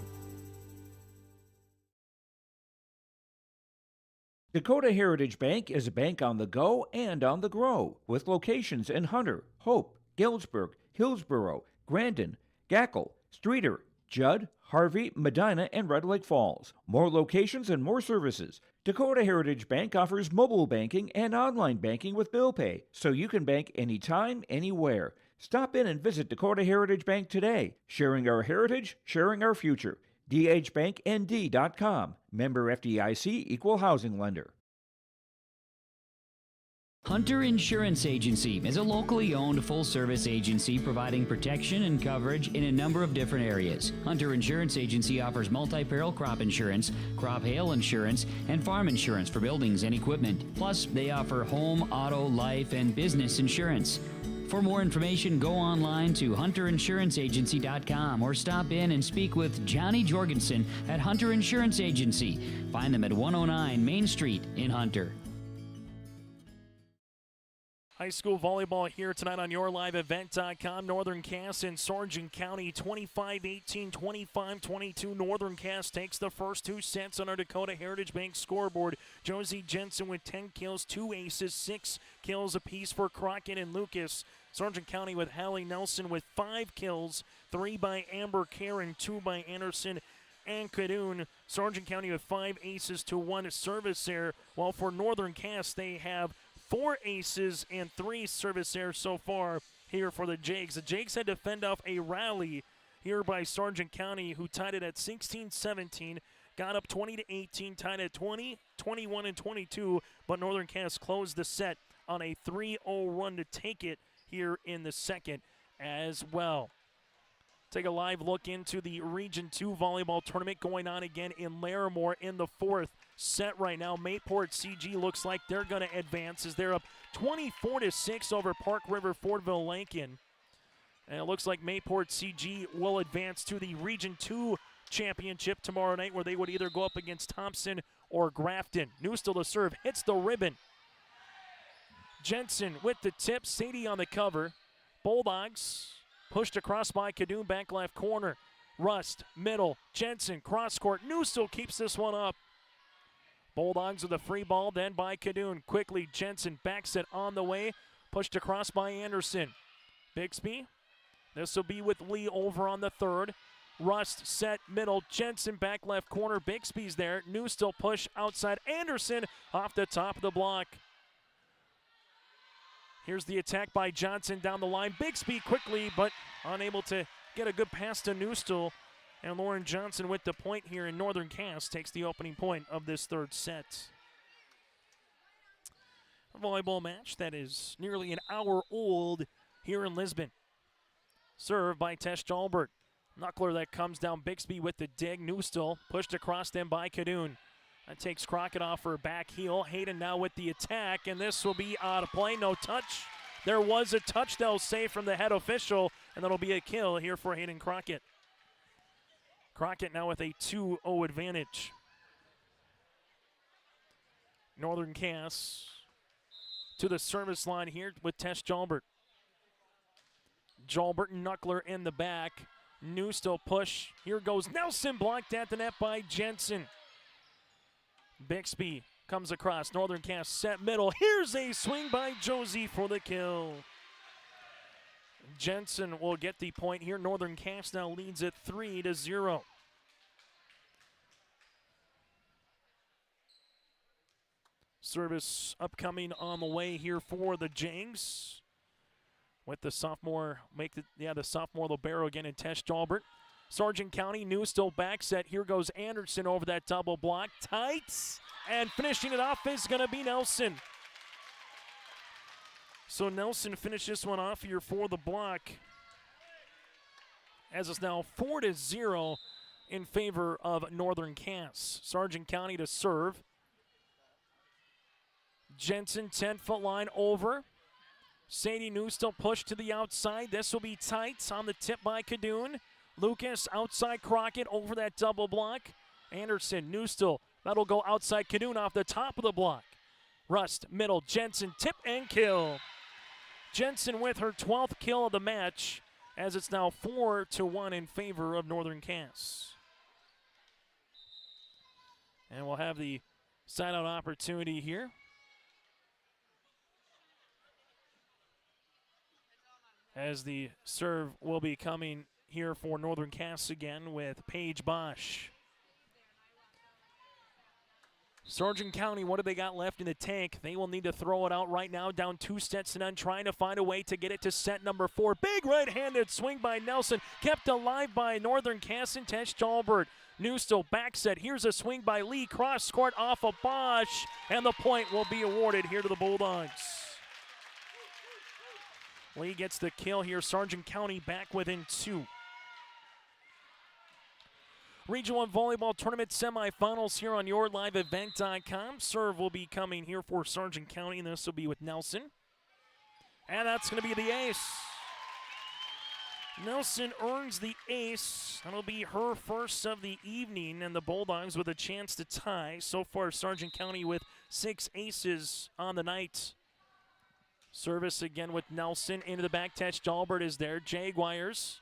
Dakota Heritage Bank is a bank on the go and on the grow, with locations in Hunter, Hope, Galesburg, Hillsboro, Grandin, Gackle, Streeter, Judd, Harvey, Medina, and Red Lake Falls. More locations and more services. Dakota Heritage Bank offers mobile banking and online banking with bill pay, so you can bank anytime, anywhere. Stop in and visit Dakota Heritage Bank today. Sharing our heritage, sharing our future. dhbanknd.com. Member FDIC, Equal Housing Lender. Hunter Insurance Agency is a locally owned full-service agency providing protection and coverage in a number of different areas. Hunter Insurance Agency offers multi-peril crop insurance, crop hail insurance, and farm insurance for buildings and equipment. Plus, they offer home, auto, life, and business insurance. For more information, go online to hunterinsuranceagency.com or stop in and speak with Johnny Jorgensen at Hunter Insurance Agency. Find them at 109 Main Street in Hunter. High school volleyball here tonight on YourLiveEvent.com. Northern Cass in Sargent County, 25-18, 25-22. Northern Cass takes the first 2 sets on our Dakota Heritage Bank scoreboard. Josie Jensen with 10 kills, 2 aces, 6 kills apiece for Crockett and Lucas. Sargent County with Hallie Nelson with 5 kills, 3 by Amber Karen, 2 by Anderson and Kadoon. Sargent County with 5 aces to 1 service error, while for Northern Cass they have 4 aces and 3 service errors so far here for the Jags. The Jags had to fend off a rally here by Sargent County, who tied it at 16-17, got up 20-18, tied at 20, 21, and 22, but Northern Cass closed the set on a 3-0 run to take it here in the second as well. Take a live look into the Region 2 volleyball tournament going on again in Larimore in the fourth set right now. Mayport CG looks like they're going to advance as they're up 24-6 over Park River Fordville Lincoln. And it looks like Mayport CG will advance to the Region 2 championship tomorrow night, where they would either go up against Thompson or Grafton. Newstill to serve, hits the ribbon. Jensen with the tip, Sadie on the cover. Bulldogs pushed across by Kadoon, back left corner. Rust, middle, Jensen, cross court. Newstill keeps this one up. Bulldogs with a free ball, then by Kadoon. Quickly, Jensen backs it on the way. Pushed across by Anderson. Bixby, this will be with Lee over on the third. Rust set middle, Jensen back left corner. Bixby's there. Newstill push outside. Anderson off the top of the block. Here's the attack by Johnson down the line. Bixby quickly, but unable to get a good pass to Newstill. And Lauren Johnson with the point here in Northern Cass takes the opening point of this third set. A volleyball match that is nearly an hour old here in Lisbon. Served by Tesh Jalbert. Knuckler that comes down. Bixby with the dig. Newstill pushed across them by Kadoon. That takes Crockett off her back heel. Hayden now with the attack, and this will be out of play. No touch. There was a touch, they'll say, from the head official, and that'll be a kill here for Hayden Crockett. Crockett now with a 2-0 advantage. Northern Cass to the service line here with Tesh Jalbert. Jalbert and Knuckler in the back. Newstill push. Here goes Nelson, blocked at the net by Jensen. Bixby comes across. Northern Cass set middle. Here's a swing by Josie for the kill. Jensen will get the point here. Northern Cass now leads it 3-0. Service upcoming on the way here for the Jangs. With the sophomore, the sophomore libero again in Tesh Jalbert. Sargent County, Newstill back set. Here goes Anderson over that double block. Tight. And finishing it off is going to be Nelson. So Nelson finished this one off here for the block. As it's now 4-0 in favor of Northern Cass. Sargent County to serve. Jensen, 10-foot line over. Sadie Newstill pushed to the outside. This will be tight on the tip by Kadoon. Lucas outside Crockett over that double block. Anderson, Newstill, that'll go outside Kadoon off the top of the block. Rust, middle, Jensen, tip and kill. Jensen with her 12th kill of the match, as it's now 4-1 in favor of Northern Cass. And we'll have the side-out opportunity here. As the serve will be coming here for Northern Cass again with Paige Bosch. Sargent County, what do they got left in the tank? They will need to throw it out right now, down 2 sets to none, trying to find a way to get it to set number 4. Big right-handed swing by Nelson, kept alive by Northern Cass and Tesh Jalbert. Newstill back set. Here's a swing by Lee, cross court off of Bosch, and the point will be awarded here to the Bulldogs. Lee gets the kill here. Sargent County back within 2. Region 1 Volleyball Tournament Semifinals here on YourLiveEvent.com. Serve will be coming here for Sargent County, and this will be with Nelson. And that's going to be the ace. Nelson earns the ace. That'll be her first of the evening, and the Bulldogs with a chance to tie. So far, Sargent County with 6 aces on the night. Service again with Nelson into the back. Tesh Jalbert is there. Jaguars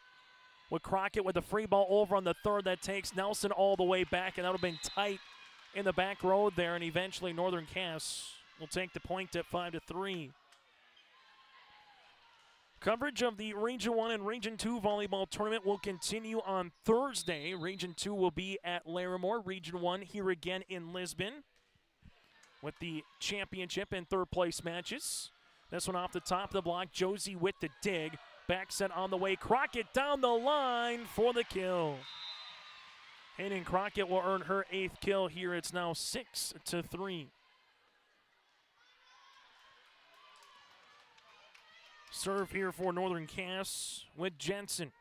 with Crockett with the free ball over on the third. That takes Nelson all the way back, and that would have been tight in the back row there, and eventually Northern Cass will take the point at 5-3. Coverage of the Region 1 and Region 2 volleyball tournament will continue on Thursday. Region 2 will be at Larimore. Region 1 here again in Lisbon with the championship and third place matches. This one off the top of the block. Josie with the dig. Back set on the way. Crockett down the line for the kill. Hayden Crockett will earn her 8th kill here. It's now 6-3. Serve here for Northern Cass with Jensen.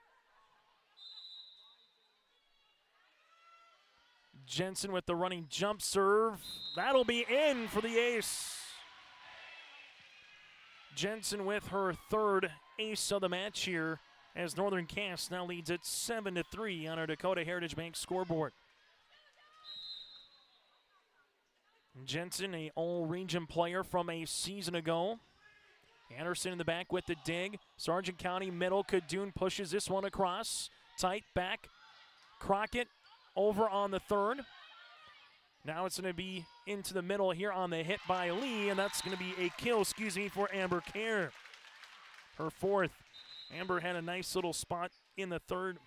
Jensen with the running jump serve. That'll be in for the ace. Jensen with her third ace of the match here as Northern Cass now leads it 7-3 on our Dakota Heritage Bank scoreboard. Jensen, a all-region player from a season ago. Anderson in the back with the dig. Sargent County middle. Kadoon pushes this one across. Tight back. Crockett over on the third. Now it's going to be into the middle here on the hit by Lee, and that's going to be a kill, for Amber Kerr. Her fourth. Amber had a nice little spot in the third,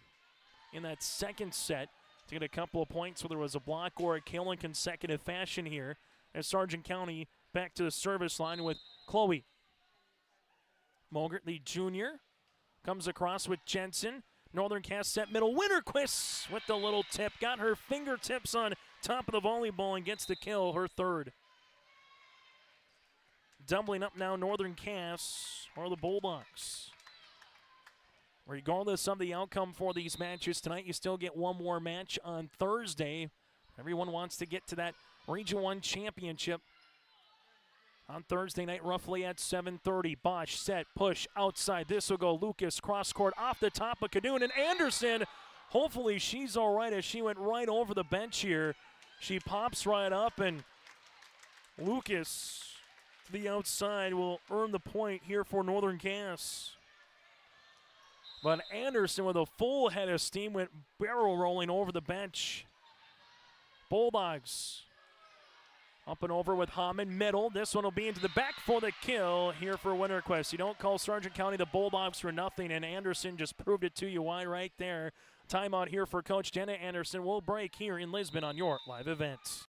in that second set, to get a couple of points, whether it was a block or a kill in consecutive fashion here, as Sargent County back to the service line with Chloe. Mogert, the junior, comes across with Jensen. Northern Cass set middle. Winterquist with the little tip. Got her fingertips on top of the volleyball and gets the kill, her third. Doubling up now Northern Cass or the Bulldogs. Regardless of the outcome for these matches tonight, you still get one more match on Thursday. Everyone wants to get to that Region 1 championship on Thursday night, roughly at 7:30. Bosch set, push outside. This will go Lucas, cross court off the top of Kadoon, and Anderson, hopefully she's all right as she went right over the bench here. She pops right up, and Lucas to the outside will earn the point here for Northern Cass. But Anderson with a full head of steam went barrel rolling over the bench. Bulldogs up and over with Hammond, middle. This one will be into the back for the kill here for Winterquist. You don't call Sargent County the Bulldogs for nothing, and Anderson just proved it to you. Why right there. Timeout here for Coach Jenna Anderson. We'll break here in Lisbon on your live events.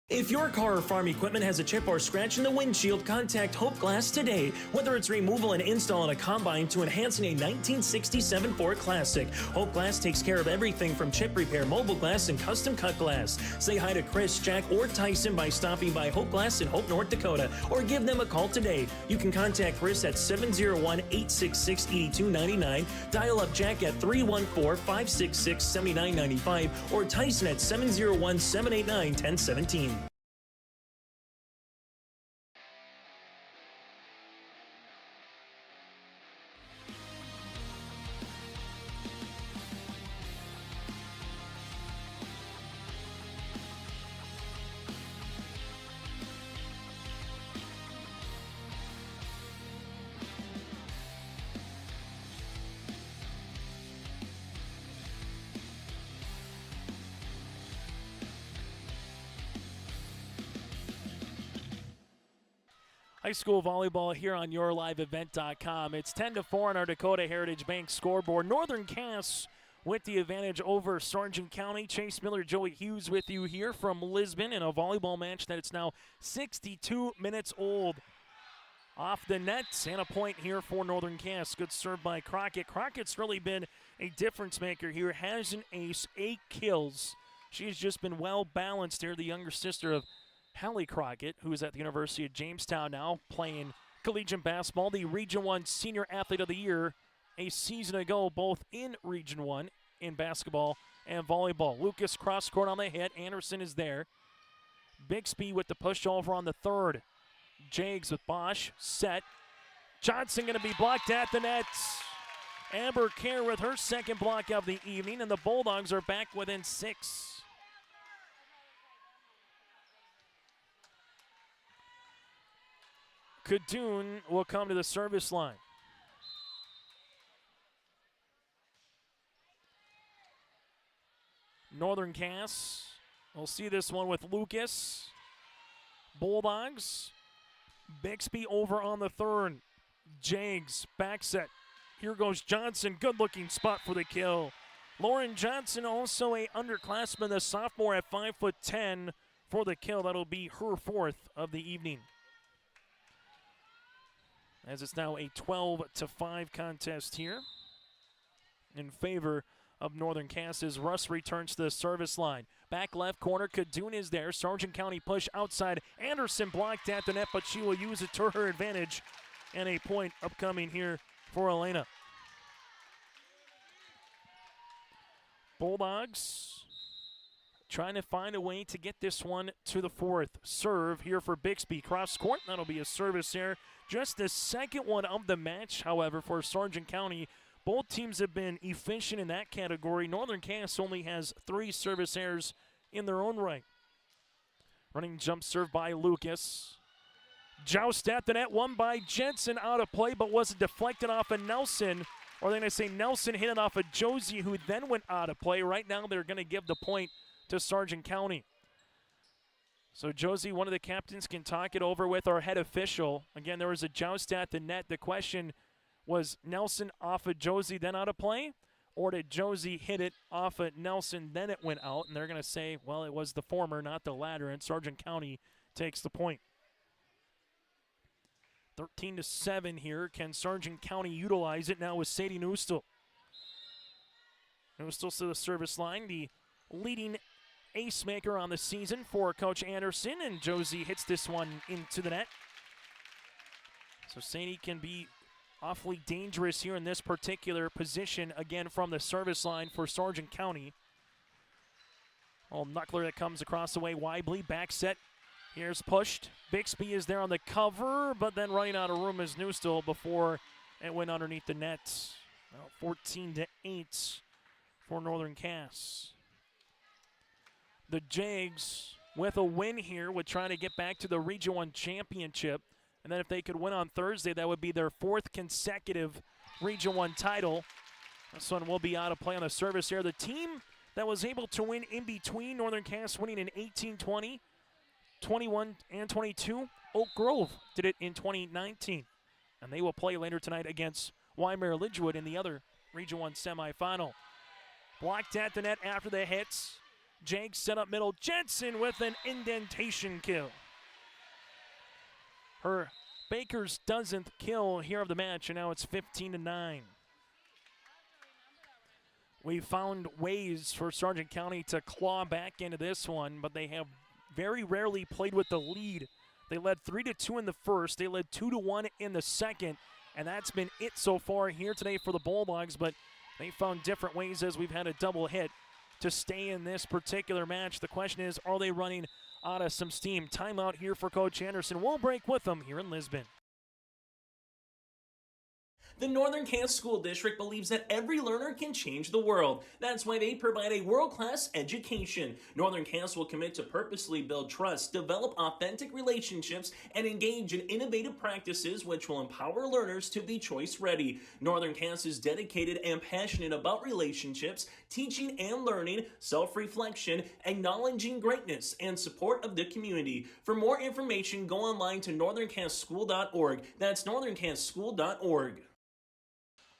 If your car or farm equipment has a chip or scratch in the windshield, contact Hope Glass today. Whether it's removal and install on a combine to enhancing a 1967 Ford Classic, Hope Glass takes care of everything from chip repair, mobile glass, and custom cut glass. Say hi to Chris, Jack, or Tyson by stopping by Hope Glass in Hope, North Dakota, or give them a call today. You can contact Chris at 701-866-8299, dial up Jack at 314-566-7995, or Tyson at 701-789-1017. High school volleyball here on yourliveevent.com. It's 10-4 on our Dakota Heritage Bank scoreboard. Northern Cass with the advantage over Sargent County. Chase Miller, Joey Hughes with you here from Lisbon in a volleyball match that it's now 62 minutes old. Off the net and a point here for Northern Cass. Good serve by Crockett. Crockett's really been a difference maker here. Has an ace, 8 kills. She's just been well balanced here, the younger sister of Hallie Crockett, who is at the University of Jamestown now, playing collegiate basketball, the Region 1 Senior Athlete of the Year a season ago, both in Region 1 in basketball and volleyball. Lucas cross court on the hit. Anderson is there. Bixby with the push over on the third. Jags with Bosch, set. Johnson going to be blocked at the net. Amber Kerr with her second block of the evening, and the Bulldogs are back within 6. Kadoon will come to the service line. Northern Cass, we'll see this one with Lucas. Bulldogs, Bixby over on the third. Jags, back set. Here goes Johnson, good looking spot for the kill. Lauren Johnson, also a underclassman, the sophomore at 5'10" for the kill. That'll be her fourth of the evening. As it's now a 12-5 contest here in favor of Northern Cass as Russ returns to the service line. Back left corner, Kadoon is there. Sargent County push outside. Anderson blocked at the net, but she will use it to her advantage. And a point upcoming here for Elena. Bulldogs trying to find a way to get this one to the fourth. Serve here for Bixby. Cross court, that'll be a service error. Just the second one of the match, however, for Sargent County. Both teams have been efficient in that category. Northern Cass only has 3 service errors in their own right. Running jump serve by Lucas. Joust at the net, won by Jensen, out of play, but was deflected off of Nelson. Or they're going to say Nelson hit it off of Josie, who then went out of play. Right now they're going to give the point to Sargent County. So Josie, one of the captains, can talk it over with our head official. Again, there was a joust at the net. The question was Nelson off of Josie, then out of play? Or did Josie hit it off of Nelson, then it went out? And they're going to say, well, it was the former, not the latter, and Sargent County takes the point. 13-7 here. Can Sargent County utilize it now with Sadie Neustel? Neustel to the service line, the leading ace maker on the season for Coach Anderson, and Josie hits this one into the net. So Sadie can be awfully dangerous here in this particular position, again from the service line for Sargent County. Oh, knuckler that comes across the way. Weibly, back set. Here's pushed. Bixby is there on the cover, but then running out of room is Neustel before it went underneath the net. 14-8 for Northern Cass. The Jags, with a win here, would try to get back to the Region 1 championship. And then if they could win on Thursday, that would be their 4th consecutive Region 1 title. This one will be out of play on the service here. The team that was able to win in between, Northern Cass winning in 18-20, 21 and 22, Oak Grove did it in 2019. And they will play later tonight against Waimea Lidgewood in the other Region 1 semifinal. Blocked at the net after the hits. Jags set up middle. Jensen with an indentation kill. Her Baker's dozenth kill here of the match, and now it's 15-9. We found ways for Sargent County to claw back into this one, but they have very rarely played with the lead. They led 3-2 in the first. They led 2-1 in the second, and that's been it so far here today for the Bulldogs, but they found different ways as we've had a double hit to stay in this particular match. The question is, are they running out of some steam? Timeout here for Coach Anderson. We'll break with them here in Lisbon. The Northern Cass School District believes that every learner can change the world. That's why they provide a world-class education. Northern Cass will commit to purposely build trust, develop authentic relationships, and engage in innovative practices which will empower learners to be choice-ready. Northern Cass is dedicated and passionate about relationships, teaching and learning, self-reflection, acknowledging greatness, and support of the community. For more information, go online to northerncasschool.org. That's northerncasschool.org.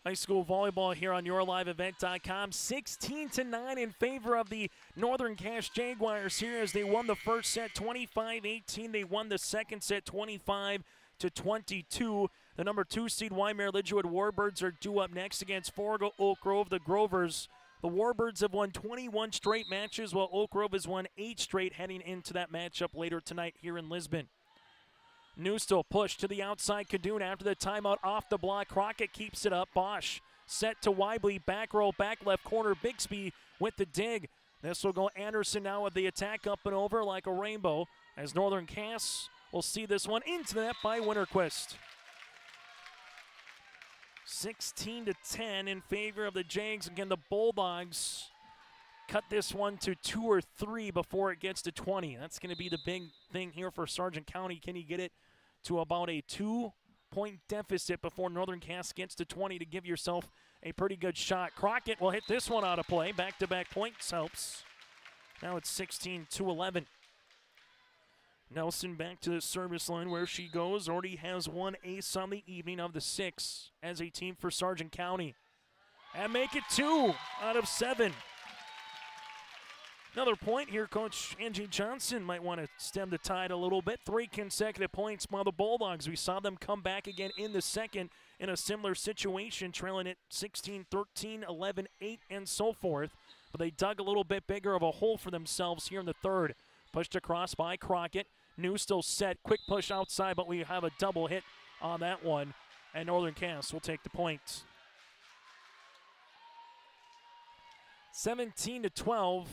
High school volleyball here on YourLiveEvent.com. 16-9 in favor of the Northern Cass Jaguars here as they won the first set 25-18. They won the second set 25-22. The number 2 seed Waimea Lidgewood Warbirds are due up next against Fargo Oak Grove. The Grovers, the Warbirds have won 21 straight matches, while Oak Grove has won 8 straight heading into that matchup later tonight here in Lisbon. Neustel push to the outside. Cadoon after the timeout off the block. Crockett keeps it up. Bosch set to Weibly. Back row, back left corner. Bixby with the dig. This will go Anderson now with the attack up and over like a rainbow as Northern Cass will see this one into the net by Winterquist. 16-10 in favor of the Jags. Again, the Bulldogs cut this one to 2 or 3 before it gets to 20. That's going to be the big thing here for Sargent County. Can you get it to about a 2-point deficit before Northern Cass gets to 20 to give yourself a pretty good shot? Crockett will hit this one out of play. Back-to-back points helps. Now it's 16-11. Nelson back to the service line where she goes. Already has 1 ace on the evening of the 6 as a team for Sargent County. And make it 2 out of 7. Another point here, Coach Angie Johnson might want to stem the tide a little bit. 3 consecutive points by the Bulldogs. We saw them come back again in the second in a similar situation, trailing it 16-13, 11-8, and so forth. But they dug a little bit bigger of a hole for themselves here in the third. Pushed across by Crockett. New still set. Quick push outside, but we have a double hit on that one. And Northern Cass will take the point. 17-12.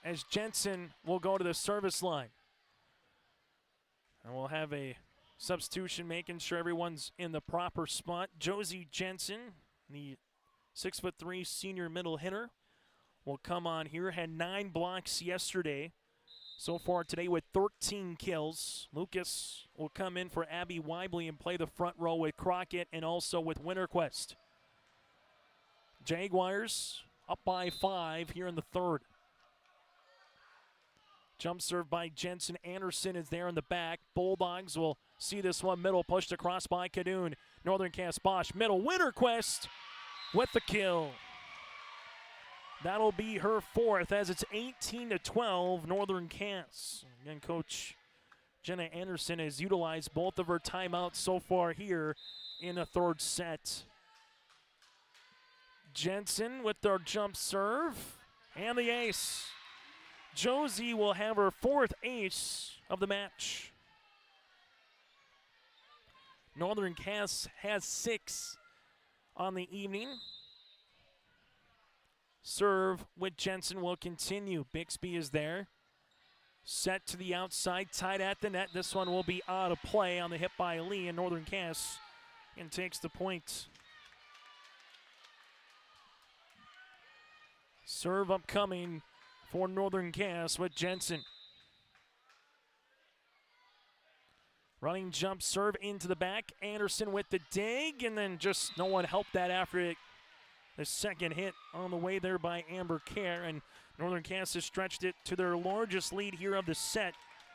as Jensen will go to the service line. And we'll have a substitution making sure everyone's in the proper spot. Josie Jensen, the 6'3" senior middle hitter, will come on here. Had 9 blocks yesterday. So far today with 13 kills. Lucas will come in for Abby Weibly and play the front row with Crockett and also with Winterquist. Jaguars up by 5 here in the third. Jump serve by Jensen. Anderson is there in the back. Bulldogs will see this one middle pushed across by Cadoon. Northern Cass Bosch middle. Winterquist with the kill. That'll be her 4th as it's 18-12 Northern Cass. Again, Coach Jenna Anderson has utilized both of her timeouts so far here in the third set. Jensen with their jump serve and the ace. Josie will have her 4th ace of the match. Northern Cass has 6 on the evening. Serve with Jensen will continue. Bixby is there. Set to the outside, tied at the net. This one will be out of play on the hit by Lee, and Northern Cass and takes the point. Serve upcoming for Northern Cass with Jensen. Running jump serve into the back. Anderson with the dig, and then just no one helped that after it. The second hit on the way there by Amber Kerr, and Northern Cass has stretched it to their largest lead here of the set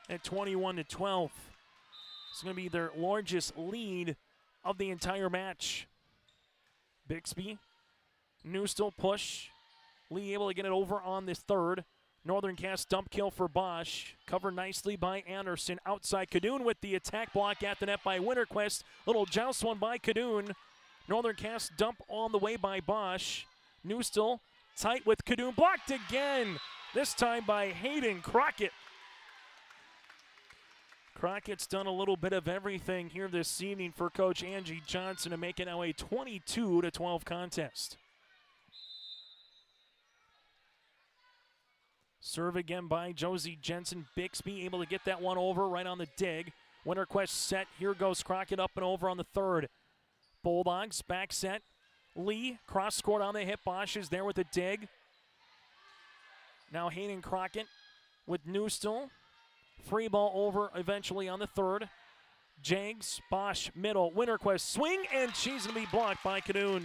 at 21-12. It's going to be their largest lead of the entire match. Bixby, Newstill push. Lee able to get it over on this third. Northern Cass dump kill for Bosch. Covered nicely by Anderson. Outside Cadoon with the attack block at the net by Winterquist. Little joust one by Cadoon. Northern Cass dump on the way by Bosch. Newstill tight with Cadoon. Blocked again. This time by Hayden Crockett. Crockett's done a little bit of everything here this evening for Coach Angie Johnson to make it now a 22-12 contest. Serve again by Josie Jensen. Bixby able to get that one over right on the dig. Winterquist set. Here goes Crockett up and over on the third. Bulldogs back set. Lee cross scored on the hit. Bosch is there with the dig. Now Hayden Crockett with Newstill. Free ball over eventually on the third. Jags, Bosch, middle. Winterquist swing, and she's going to be blocked by Cadoon.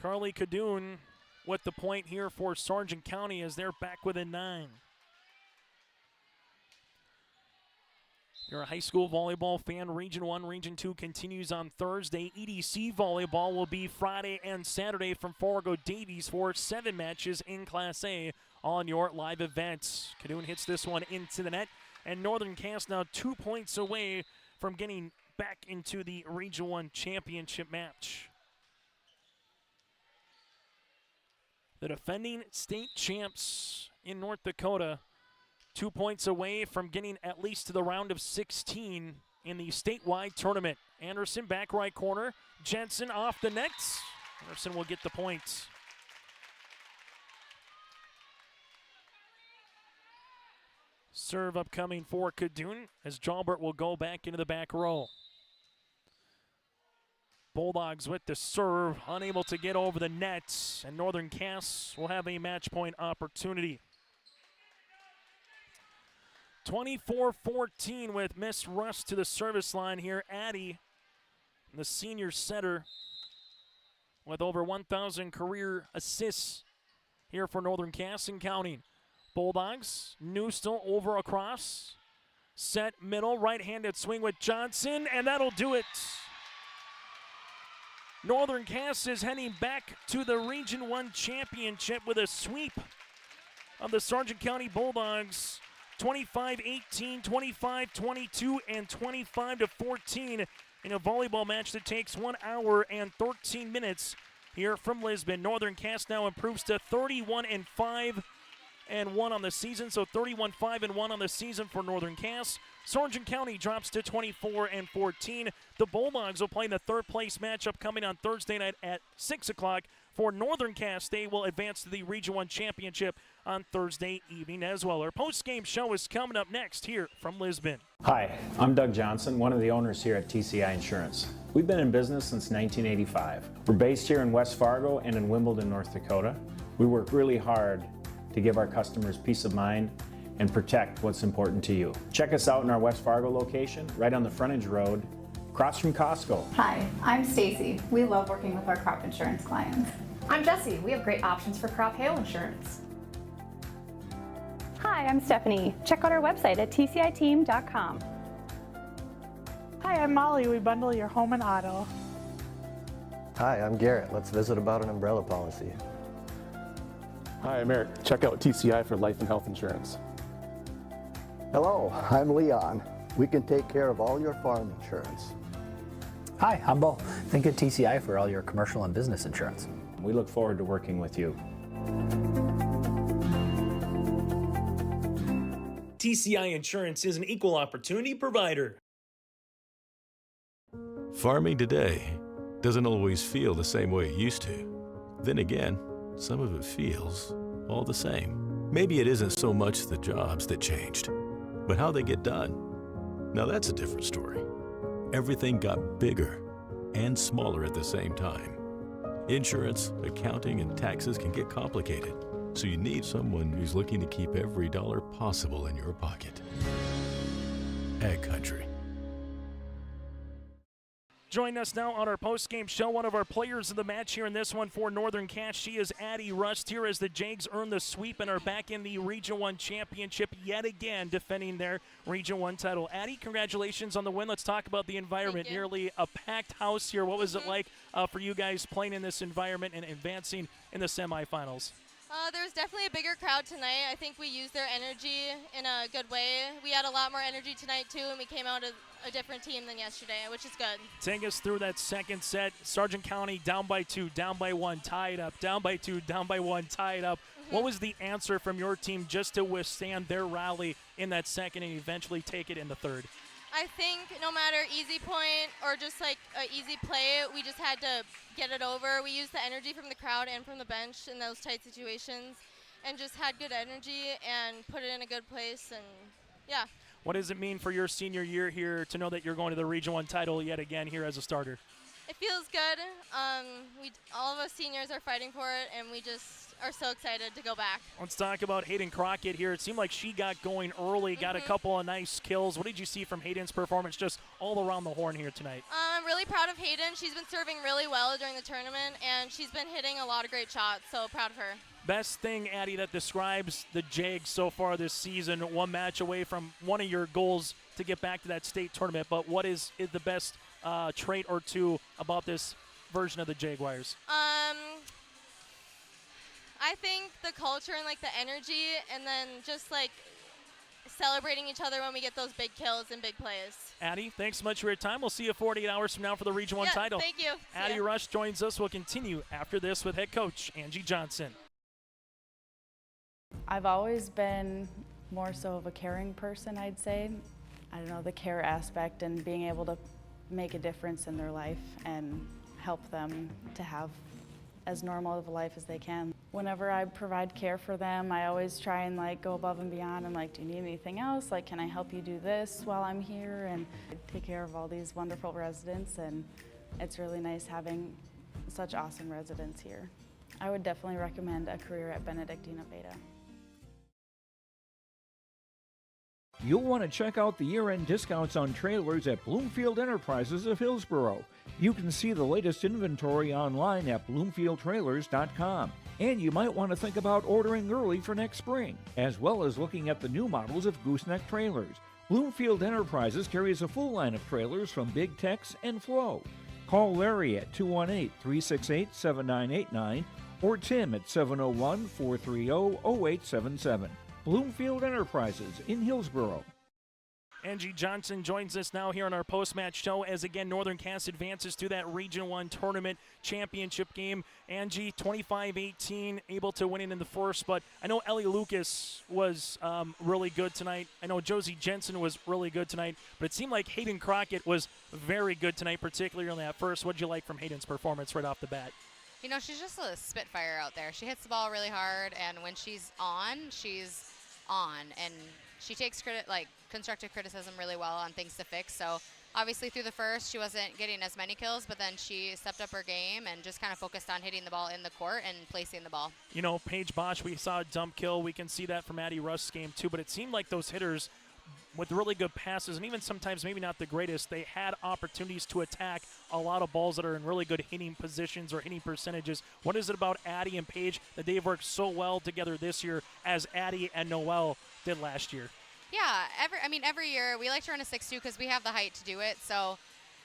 Carly Cadoon with the point here for Sargent County as they're back within 9. If you're a high school volleyball fan, Region 1, Region 2 continues on Thursday. EDC volleyball will be Friday and Saturday from Fargo Davies for 7 matches in Class A on your live events. Cadoon hits this one into the net, and Northern Cass now 2 points away from getting back into the Region 1 championship match. The defending state champs in North Dakota 2 points away from getting at least to the round of 16 in the statewide tournament. Anderson back right corner. Jensen off the net. Anderson will get the points. Serve upcoming for Cadoon as Jalbert will go back into the back row. Bulldogs with the serve, unable to get over the net, and Northern Cass will have a match point opportunity. 24-14 with Miss Russ to the service line here. Addie, the senior setter, with over 1,000 career assists here for Northern Cass and counting. Bulldogs, Newstill over across. Set middle, right-handed swing with Johnson, and that'll do it. Northern Cass is heading back to the Region 1 championship with a sweep of the Sargent County Bulldogs. 25-18, 25-22, and 25-14 in a volleyball match that takes 1 hour and 13 minutes here from Lisbon. Northern Cass now improves to 31-5-1 on the season, so 31-5-1 on the season for Northern Cass. Sargent County drops to 24-14. The Bulldogs will play in the third place matchup coming on Thursday night at 6 o'clock for Northern Cass. They will advance to the Region 1 Championship on Thursday evening as well. Our post-game show is coming up next here from Lisbon. Hi, I'm Doug Johnson, one of the owners here at TCI Insurance. We've been in business since 1985. We're based here in West Fargo and in Wimbledon, North Dakota. We work really hard to give our customers peace of mind and protect what's important to you. Check us out in our West Fargo location, right on the frontage road, across from Costco. Hi, I'm Stacy. We love working with our crop insurance clients. I'm Jessie. We have great options for crop hail insurance. Hi, I'm Stephanie. Check out our website at tciteam.com. Hi, I'm Molly. We bundle your home and auto. Hi, I'm Garrett. Let's visit about an umbrella policy. Hi, I'm Eric. Check out TCI for life and health insurance. Hello, I'm Leon. We can take care of all your farm insurance. Hi, I'm Bo. Think of TCI for all your commercial and business insurance. We look forward to working with you. TCI Insurance is an equal opportunity provider. Farming today doesn't always feel the same way it used to. Then again, some of it feels all the same. Maybe it isn't so much the jobs that changed, but how they get done. Now that's a different story. Everything got bigger and smaller at the same time. Insurance, accounting, and taxes can get complicated, so you need someone who's looking to keep every dollar possible in your pocket. Ag Country. Joining us now on our post-game show, one of our players of the match here in this one for Northern Cass. She is Addie Rust here as the Jags earn the sweep and are back in the Region 1 Championship yet again, defending their Region 1 title. Addie, congratulations on the win. Let's talk about the environment. Nearly a packed house here. What was it like for you guys playing in this environment and advancing in the semifinals? There was definitely a bigger crowd tonight. I think we used their energy in a good way. We had a lot more energy tonight, too, and we came out a different team than yesterday, which is good. Take us through that second set. Sargent County down by 2, down by 1, tied up, down by 2, down by 1, tied up. What was the answer from your team just to withstand their rally in that second and eventually take it in the third? I think no matter easy point or just like an easy play, we just had to get it over. We used the energy from the crowd and from the bench in those tight situations and just had good energy and put it in a good place, and yeah. What does it mean for your senior year here to know that you're going to the Region 1 title yet again here as a starter? It feels good. All of us seniors are fighting for it, and we just are so excited to go back. Let's talk about Hayden Crockett here. It seemed like she got going early, got a couple of nice kills. What did you see from Hayden's performance just all around the horn here tonight? I'm really proud of Hayden. She's been serving really well during the tournament, and she's been hitting a lot of great shots, so proud of her. Best thing, Addie, that describes the Jags so far this season, one match away from one of your goals to get back to that state tournament, but what is the best trait or two about this version of the Jaguars? I think the culture and like the energy, and then just like celebrating each other when we get those big kills and big plays. Addie, thanks so much for your time. We'll see you 48 hours from now for the Region 1 title. Thank you. Addie Rush joins us. We'll continue after this with head coach Angie Johnson. I've always been more so of a caring person, I'd say. I don't know, the care aspect and being able to make a difference in their life and help them to have as normal of a life as they can. Whenever I provide care for them, I always try and like go above and beyond and like, do you need anything else? Like, can I help you do this while I'm here? And I take care of all these wonderful residents, and it's really nice having such awesome residents here. I would definitely recommend a career at Benedictine of Beta. You'll want to check out the year-end discounts on trailers at Bloomfield Enterprises of Hillsboro. You can see the latest inventory online at bloomfieldtrailers.com. And you might want to think about ordering early for next spring, as well as looking at the new models of gooseneck trailers. Bloomfield Enterprises carries a full line of trailers from Big Tex and Flow. Call Larry at 218-368-7989 or Tim at 701-430-0877. Bloomfield Enterprises in Hillsboro. Angie Johnson joins us now here on our post-match show as, again, Northern Cass advances to that Region 1 tournament championship game. Angie, 25-18, able to win it in the first, but I know Ellie Lucas was really good tonight. I know Josie Jensen was really good tonight, but it seemed like Hayden Crockett was very good tonight, particularly on that first. What did you like from Hayden's performance right off the bat? You know, she's just a spitfire out there. She hits the ball really hard, and when she's on, she's on. And she takes constructive criticism really well on things to fix. So obviously through the first, she wasn't getting as many kills, but then she stepped up her game and just kind of focused on hitting the ball in the court and placing the ball. You know, Paige Bosch, we saw a dump kill. We can see that from Addie Rust's game too, but it seemed like those hitters with really good passes, and even sometimes maybe not the greatest, they had opportunities to attack a lot of balls that are in really good hitting positions or hitting percentages. What is it about Addie and Paige that they've worked so well together this year as Addie and Noelle did last year? Yeah, every year we like to run a 6-2 because we have the height to do it. So,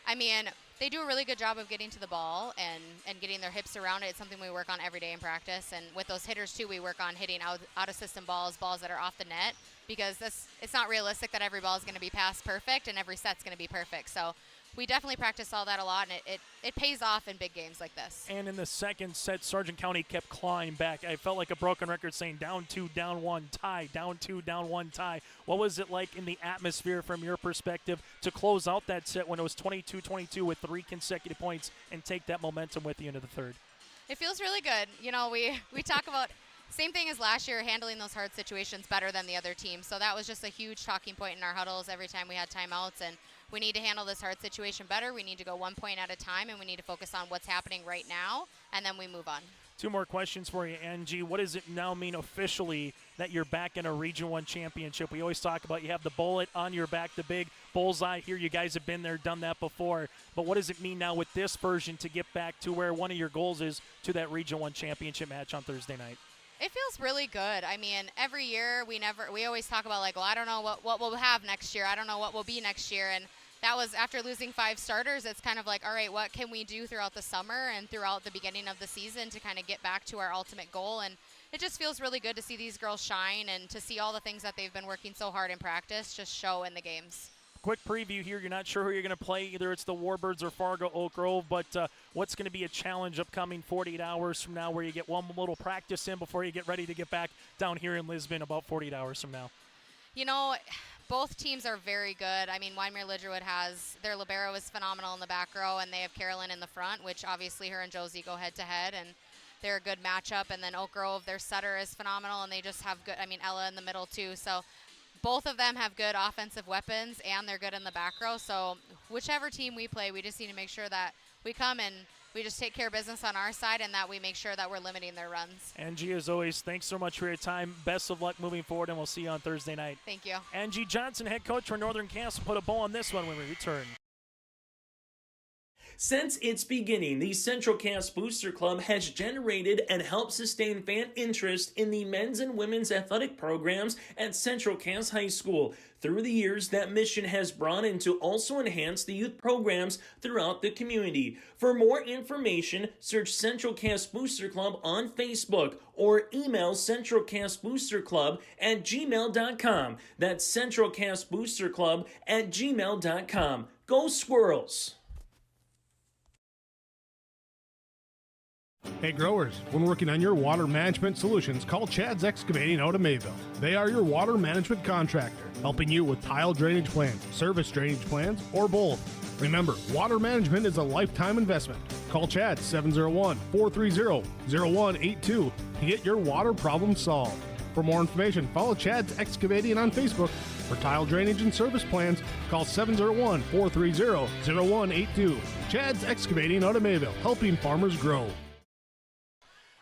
I mean, they do a really good job of getting to the ball and getting their hips around it. It's something we work on every day in practice. And with those hitters, too, we work on hitting out-of-system balls that are off the net, because it's not realistic that every ball is going to be pass perfect and every set's going to be perfect. So we definitely practice all that a lot, and it pays off in big games like this. And in the second set, Sargent County kept clawing back. I felt like a broken record saying down 2, down 1, tie, down 2, down 1, tie. What was it like in the atmosphere from your perspective to close out that set when it was 22-22 with 3 consecutive points and take that momentum with you into the third? It feels really good. You know, we talk about same thing as last year, handling those hard situations better than the other team. So that was just a huge talking point in our huddles every time we had timeouts. And we need to handle this hard situation better. We need to go 1 point at a time, and we need to focus on what's happening right now, and then we move on. 2 more questions for you, Angie. What does it now mean officially that you're back in a Region 1 championship? We always talk about you have the bullet on your back, the big bullseye here. You guys have been there, done that before. But what does it mean now with this version to get back to where one of your goals is, to that Region 1 championship match on Thursday night? It feels really good. I mean, every year we always talk about, like, well, I don't know what we'll have next year. I don't know what we'll be next year. And that was after losing 5 starters. It's kind of like, all right, what can we do throughout the summer and throughout the beginning of the season to kind of get back to our ultimate goal? And it just feels really good to see these girls shine and to see all the things that they've been working so hard in practice just show in the games. Quick preview here. You're not sure who you're going to play. Either it's the Warbirds or Fargo Oak Grove, but what's going to be a challenge upcoming 48 hours from now where you get one little practice in before you get ready to get back down here in Lisbon about 48 hours from now? You know, both teams are very good. I mean, Wyndmere Lidgerwood has their libero is phenomenal in the back row, and they have Carolyn in the front, which obviously her and Josie go head-to-head, and they're a good matchup. And then Oak Grove, their setter is phenomenal, and they just have good, Ella in the middle too. So both of them have good offensive weapons, and they're good in the back row. So whichever team we play, we just need to make sure that we come and we just take care of business on our side, and that we make sure that we're limiting their runs. Angie, as always, thanks so much for your time. Best of luck moving forward, and we'll see you on Thursday night. Thank you. Angie Johnson, head coach for Northern Cass, will put a bow on this one when we return. Since its beginning, the Central Cass Booster Club has generated and helped sustain fan interest in the men's and women's athletic programs at Central Cass High School. Through the years, that mission has broadened to also enhance the youth programs throughout the community. For more information, search Central Cass Booster Club on Facebook or email centralcassboosterclub@gmail.com. That's centralcassboosterclub@gmail.com. Go Squirrels! Hey growers, when working on your water management solutions, call Chad's Excavating out of Mayville. They are your water management contractor, helping you with tile drainage plans, service drainage plans, or both. Remember, water management is a lifetime investment. Call Chad 701-430-0182 to get your water problem solved. For more information, follow Chad's Excavating on Facebook. For tile drainage and service plans, call 701-430-0182. Chad's Excavating out of Mayville, helping farmers grow.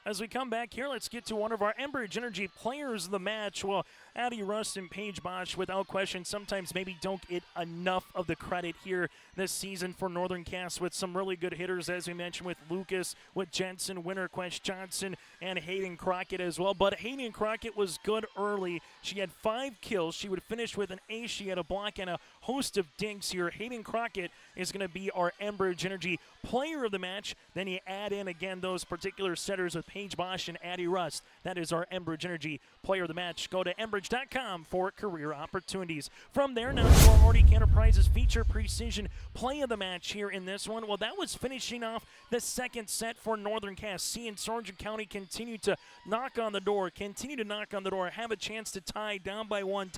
As we come back here, let's get to one of our Enbridge Energy players of the match. Well, Addie Rust and Paige Bosch, without question, sometimes maybe don't get enough of the credit here this season for Northern Cass with some really good hitters, as we mentioned, with Lucas, with Jensen, Winterquist, Johnson, and Hayden Crockett as well. But Hayden Crockett was good early. She had 5 kills. She would finish with an ace. She had a block and a host of dinks here. Hayden Crockett is going to be our Enbridge Energy player of the match. Then you add in, again, those particular setters with Paige Bosch and Addie Rust. That is our Enbridge Energy player of the match. Go to Enbridge.com for career opportunities. From there, now to our Nordic Enterprises feature precision play of the match here in this one. Well, that was finishing off the second set for Northern Cass. Seeing Sargent County continue to knock on the door, have a chance to tie down by one,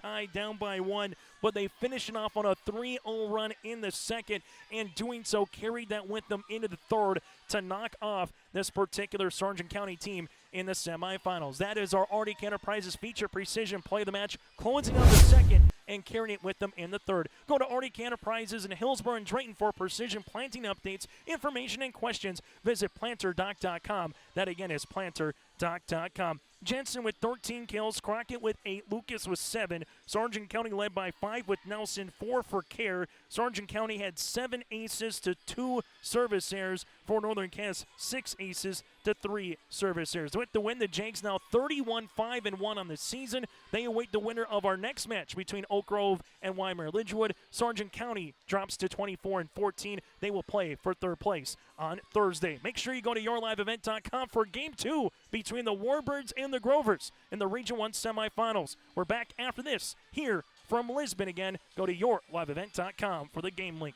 but they finished it off on a 3-0 run in the second, and doing so carried that with them into the third to knock off this particular Sargent County team in the semifinals. That is our Arctic Enterprises feature precision play of the match, closing out the second and carrying it with them in the third. Go to Arctic Enterprises in Hillsborough and Drayton for precision planting updates, information, and questions. Visit planterdoc.com. That again is planterdoc.com. Jensen with 13 kills, Crockett with 8, Lucas with 7. Sargent County led by 5 with Nelson, 4 for Care. Sargent County had 7 aces to 2 service errors. For Northern Cass, 6 aces to 3 service errors. With the win, the Jags now 31-5-1 on the season. They await the winner of our next match between Oak Grove and Weimar-Lidgewood. Sargent County drops to 24-14. They will play for third place on Thursday. Make sure you go to yourliveevent.com for Game 2 between the Warbirds and the Grovers in the Region 1 semifinals. We're back after this here from Lisbon again. Go to yourliveevent.com for the game link.